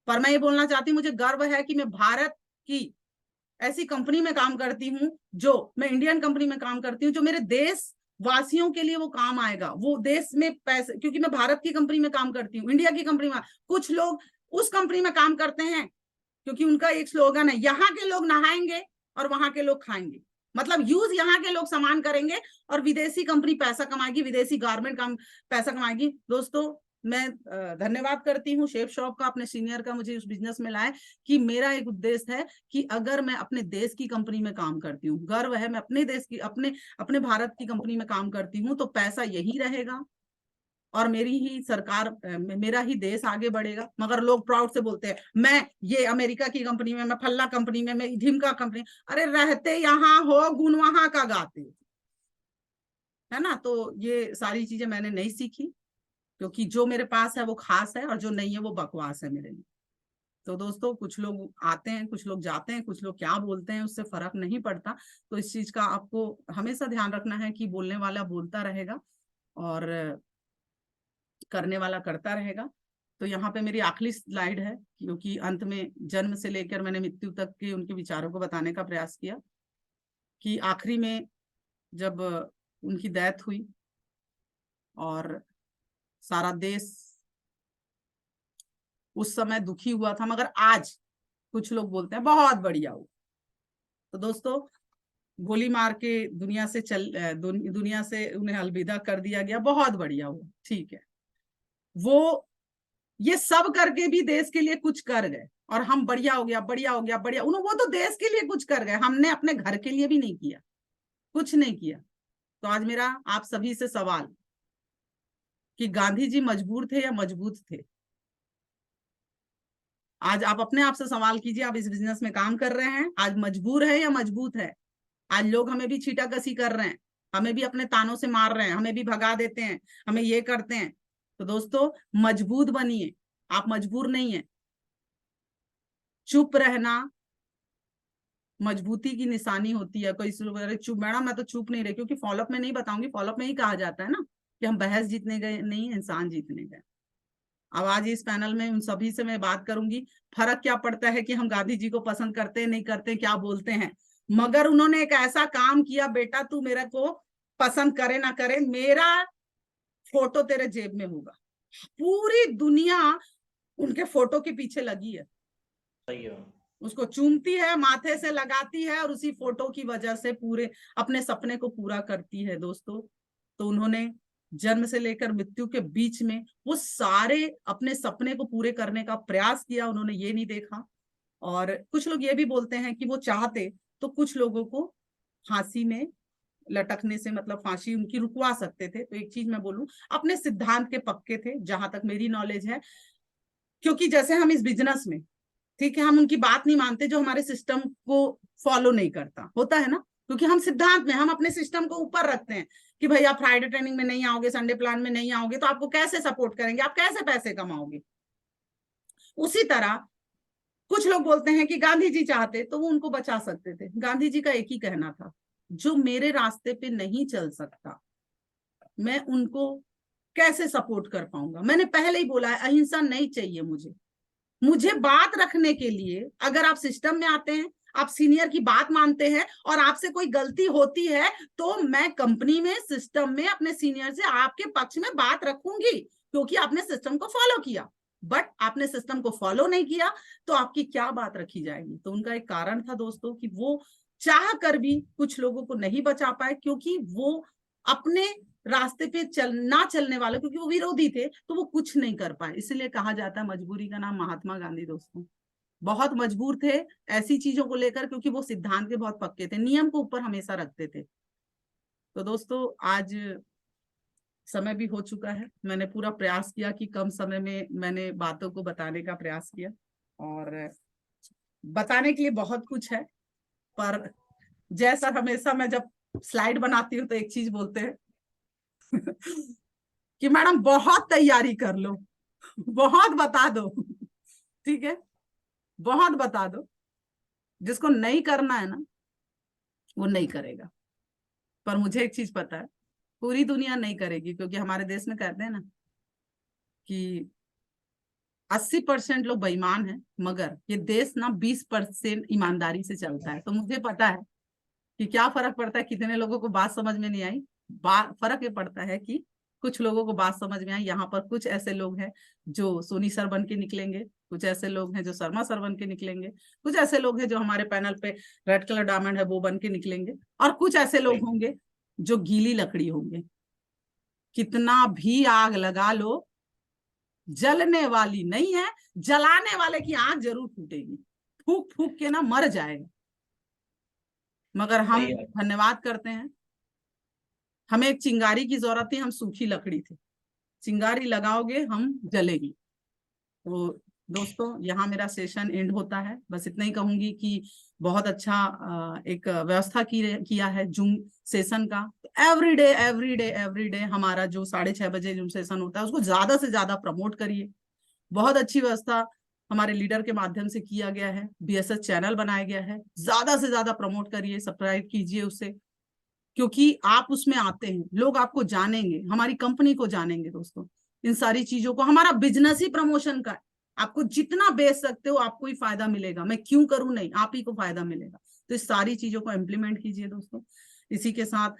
पर मैं ये बोलना चाहती हूँ, मुझे गर्व है कि मैं भारत की ऐसी कंपनी में काम करती हूँ, मैं इंडियन कंपनी में काम करती हूँ, जो मेरे देश वासियों के लिए वो काम आएगा, वो देश में पैसे, क्योंकि मैं भारत की कंपनी में काम करती हूँ, इंडिया की कंपनी में। कुछ लोग उस कंपनी में काम करते हैं क्योंकि उनका एक स्लोगन है, यहाँ के लोग नहाएंगे और वहां के लोग खाएंगे। मतलब यूज यहाँ के लोग सामान करेंगे और विदेशी कंपनी पैसा कमाएगी, विदेशी गारमेंट पैसा कमाएगी। दोस्तों मैं धन्यवाद करती हूँ शेफ शॉप का, अपने सीनियर का, मुझे उस बिजनेस में लाए, कि मेरा एक उद्देश्य है कि अगर मैं अपने देश की कंपनी में काम करती हूँ, गर्व है मैं अपने देश की, अपने भारत की कंपनी में काम करती हूँ, तो पैसा यही रहेगा और मेरी ही सरकार, मेरा ही देश आगे बढ़ेगा। मगर लोग प्राउड से बोलते हैं मैं ये अमेरिका की कंपनी में, मैं फल्ला कंपनी में, मैं ढिमका कंपनी। अरे रहते यहाँ हो, गुण वहां का गाते, है ना। तो ये सारी चीजें मैंने नहीं सीखी, क्योंकि जो मेरे पास है वो खास है और जो नहीं है वो बकवास है मेरे लिए। तो दोस्तों कुछ लोग आते हैं, कुछ लोग जाते हैं, कुछ लोग क्या बोलते हैं उससे फर्क नहीं पड़ता। तो इस चीज का आपको हमेशा ध्यान रखना है कि बोलने वाला बोलता रहेगा और करने वाला करता रहेगा। तो यहाँ पे मेरी आखिरी स्लाइड है, क्योंकि अंत में जन्म से लेकर मैंने मृत्यु तक के उनके विचारों को बताने का प्रयास किया, कि आखिरी में जब उनकी डेथ हुई और सारा देश उस समय दुखी हुआ था, मगर आज कुछ लोग बोलते हैं बहुत बढ़िया हुआ। तो दोस्तों गोली मार के दुनिया से उन्हें अलविदा कर दिया गया, बहुत बढ़िया हुआ, ठीक है। वो ये सब करके भी देश के लिए कुछ कर गए और हम बढ़िया हो गया, बढ़िया हो गया, बढ़िया। वो तो देश के लिए कुछ कर गए, हमने अपने घर के लिए भी नहीं किया, कुछ नहीं किया। तो आज मेरा आप सभी से सवाल कि गांधी जी मजबूर थे या मजबूत थे? आज आप अपने आप से सवाल कीजिए, आप इस बिजनेस में काम कर रहे हैं, आज मजबूर है या मजबूत है? आज लोग हमें भी छीटाकसी कर रहे हैं, हमें भी अपने तानों से मार रहे हैं, हमें भी भगा देते हैं, हमें ये करते हैं। तो दोस्तों मजबूत बनिए, आप मजबूर नहीं है। चुप रहना मजबूती की निशानी होती है। कोई चुप, मैडम मैं तो चुप नहीं रही, क्योंकि फॉलोअप में नहीं बताऊंगी, फॉलोअप में ही कहा जाता है ना कि हम बहस जीतने गए नहीं, इंसान जीतने गए। अब आज इस पैनल में उन सभी से मैं बात करूंगी, फर्क क्या पड़ता है कि हम गांधी जी को पसंद करते हैं नहीं करते, क्या बोलते हैं, मगर उन्होंने एक ऐसा काम किया, बेटा तू मेरे को पसंद करे ना करे, मेरा फोटो तेरे जेब में होगा। पूरी दुनिया उनके फोटो के पीछे लगी है, सही है, उसको चूमती है, माथे से लगाती है और उसी फोटो की वजह से पूरे अपने सपने को पूरा करती है। दोस्तों तो उन्होंने जन्म से लेकर मृत्यु के बीच में वो सारे अपने सपने को पूरे करने का प्रयास किया, उन्होंने ये नहीं देखा। और कुछ लोग ये भी बोलते हैं कि वो चाहते तो कुछ लोगों को फांसी में लटकने से, मतलब फांसी उनकी रुकवा सकते थे। तो एक चीज मैं बोलूं, अपने सिद्धांत के पक्के थे जहां तक मेरी नॉलेज है, क्योंकि जैसे हम इस बिजनेस में, ठीक है, हम उनकी बात नहीं मानते जो हमारे सिस्टम को फॉलो नहीं करता, होता है ना। क्योंकि हम सिद्धांत में, हम अपने सिस्टम को ऊपर रखते हैं कि भाई आप फ्राइडे ट्रेनिंग में नहीं आओगे, संडे प्लान में नहीं आओगे तो आपको कैसे सपोर्ट करेंगे, आप कैसे पैसे कमाओगे। उसी तरह कुछ लोग बोलते हैं कि गांधी जी चाहते तो वो उनको बचा सकते थे। गांधी जी का एक ही कहना था, जो मेरे रास्ते पे नहीं चल सकता मैं उनको कैसे सपोर्ट कर पाऊंगा। मैंने पहले ही बोला है, अहिंसा नहीं चाहिए मुझे बात रखने के लिए। अगर आप सिस्टम में आते हैं, आप सीनियर की बात मानते हैं और आपसे कोई गलती होती है तो मैं कंपनी में, सिस्टम में अपने सीनियर से आपके पक्ष में बात रखूंगी, क्योंकि आपने सिस्टम को फॉलो किया। बट आपने सिस्टम को फॉलो नहीं किया तो आपकी क्या बात रखी जाएगी। तो उनका एक कारण था दोस्तों कि वो चाह कर भी कुछ लोगों को नहीं बचा पाए, क्योंकि वो अपने रास्ते पे ना चलने वाले, क्योंकि वो विरोधी थे तो वो कुछ नहीं कर पाए। इसलिए कहा जाता है मजबूरी का नाम महात्मा गांधी। दोस्तों बहुत मजबूर थे ऐसी चीजों को लेकर, क्योंकि वो सिद्धांत के बहुत पक्के थे, नियम को ऊपर हमेशा रखते थे। तो दोस्तों आज समय भी हो चुका है। मैंने पूरा प्रयास किया कि कम समय में मैंने बातों को बताने का प्रयास किया, और बताने के लिए बहुत कुछ है। पर जैसा हमेशा मैं जब स्लाइड बनाती हूँ तो एक चीज बोलते हैं कि मैडम बहुत तैयारी कर लो, बहुत बता दो, ठीक है, बहुत बता दो। जिसको नहीं करना है ना वो नहीं करेगा। पर मुझे एक चीज पता है, पूरी दुनिया नहीं करेगी, क्योंकि हमारे देश में कहते हैं ना कि 80% लोग बेईमान हैं, मगर ये देश ना 20% ईमानदारी से चलता है। तो मुझे पता है कि क्या फर्क पड़ता है। कितने लोगों को बात समझ में नहीं आई, फर्क ये पड़ता है कि कुछ लोगों को बात समझ में आई। यहाँ पर कुछ ऐसे लोग हैं जो सोनी सर बन के निकलेंगे, कुछ ऐसे लोग हैं जो शर्मा सर बन के निकलेंगे, कुछ ऐसे लोग हैं जो हमारे पैनल पे रेड कलर डायमंड है वो बन के निकलेंगे, और कुछ ऐसे लोग होंगे जो गीली लकड़ी होंगे। कितना भी आग लगा लो, जलने वाली नहीं है, जलाने वाले की आग जरूर फूटेगी, फूक फूक के ना मर जाएगा। मगर हम धन्यवाद करते हैं, हमें एक चिंगारी की जरूरत थी, हम सूखी लकड़ी थे, चिंगारी लगाओगे हम जलेगी। तो दोस्तों यहाँ मेरा सेशन एंड होता है। बस इतना ही कहूंगी कि बहुत अच्छा एक व्यवस्था किया है जूम सेशन का। एवरीडे हमारा जो 6:30 बजे जूम सेशन होता है उसको ज्यादा से ज्यादा प्रमोट करिए। बहुत अच्छी व्यवस्था हमारे लीडर के माध्यम से किया गया है, BSS चैनल बनाया गया है, ज्यादा से ज्यादा प्रमोट करिए, सब्सक्राइब कीजिए उसे, क्योंकि आप उसमें आते हैं, लोग आपको जानेंगे, हमारी कंपनी को जानेंगे। दोस्तों इन सारी चीजों को, हमारा बिजनेस ही प्रमोशन का है। आपको जितना बेच सकते हो आपको ही फायदा मिलेगा, मैं क्यों करूं, नहीं, आप ही को फायदा मिलेगा। तो इस सारी चीजों को इम्प्लीमेंट कीजिए दोस्तों। इसी के साथ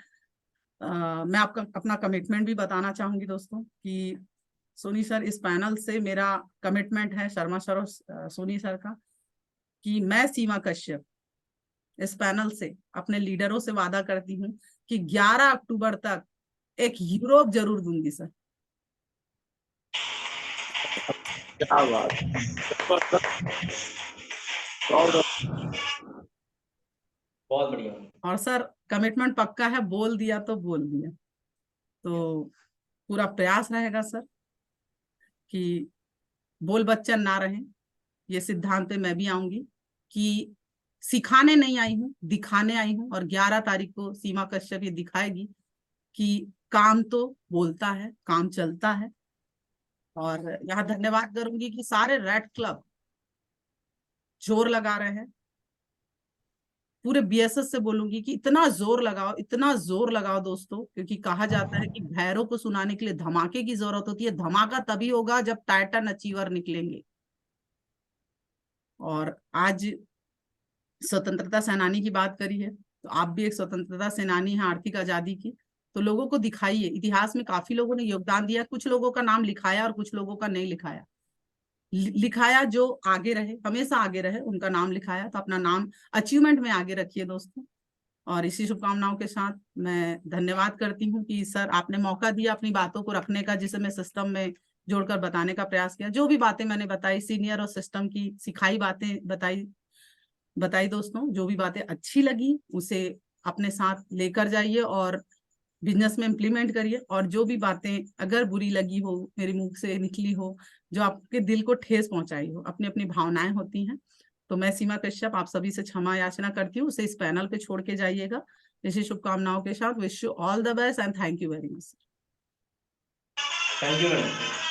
मैं आपका अपना कमिटमेंट भी बताना चाहूंगी दोस्तों कि सोनी सर, इस पैनल से मेरा कमिटमेंट है, शर्मा सर और सोनी सर का, कि मैं सीमा कश्यप इस पैनल से अपने लीडरों से वादा करती हूँ कि 11 अक्टूबर तक एक यूरोप जरूर दूंगी सर। क्या बात, बहुत बढ़िया। और सर कमिटमेंट पक्का है, बोल दिया तो बोल दिया। तो पूरा प्रयास रहेगा सर कि बोल बच्चन ना रहे। ये सिद्धांत पे मैं भी आऊंगी कि सिखाने नहीं आई हूँ, दिखाने आई हूँ। और 11 तारीख को सीमा कश्यप ये दिखाएगी कि काम तो बोलता है, काम चलता है। और यहाँ धन्यवाद करूंगी कि सारे रेड क्लब जोर लगा रहे हैं। पूरे BSS से बोलूंगी कि इतना जोर लगाओ, इतना जोर लगाओ दोस्तों, क्योंकि कहा जाता है कि भैरों को सुनाने के लिए धमाके की जरूरत होती है। धमाका तभी होगा जब टाइटन अचीवर निकलेंगे। और आज स्वतंत्रता सेनानी की बात करी है, तो आप भी एक स्वतंत्रता सेनानी हैं आर्थिक आजादी की। तो लोगों को दिखाइए, इतिहास में काफी लोगों ने योगदान दिया, कुछ लोगों का नाम लिखाया और कुछ लोगों का नहीं लिखाया। लिखाया जो आगे रहे, हमेशा आगे रहे, उनका नाम लिखाया, तो अपना नाम अचीवमेंट में आगे रखिए दोस्तों। और इसी शुभकामनाओं के साथ मैं धन्यवाद करती हूँ कि सर आपने मौका दिया अपनी बातों को रखने का, जिसे मैं सिस्टम में जोड़कर बताने का प्रयास किया। जो भी बातें मैंने बताई, सीनियर और सिस्टम की सिखाई बातें बताई दोस्तों। जो भी बातें अच्छी लगी उसे अपने साथ लेकर जाइए और बिजनेस में इम्प्लीमेंट करिए। और जो भी बातें अगर बुरी लगी हो, मेरे मुंह से निकली हो, जो आपके दिल को ठेस पहुंचाई हो, अपनी अपनी भावनाएं होती हैं, तो मैं सीमा कश्यप आप सभी से क्षमा याचना करती हूँ, उसे इस पैनल पे छोड़ के जाइएगा। इसी शुभकामनाओं के साथ wish you all the best and thank you very much. Thank you madam.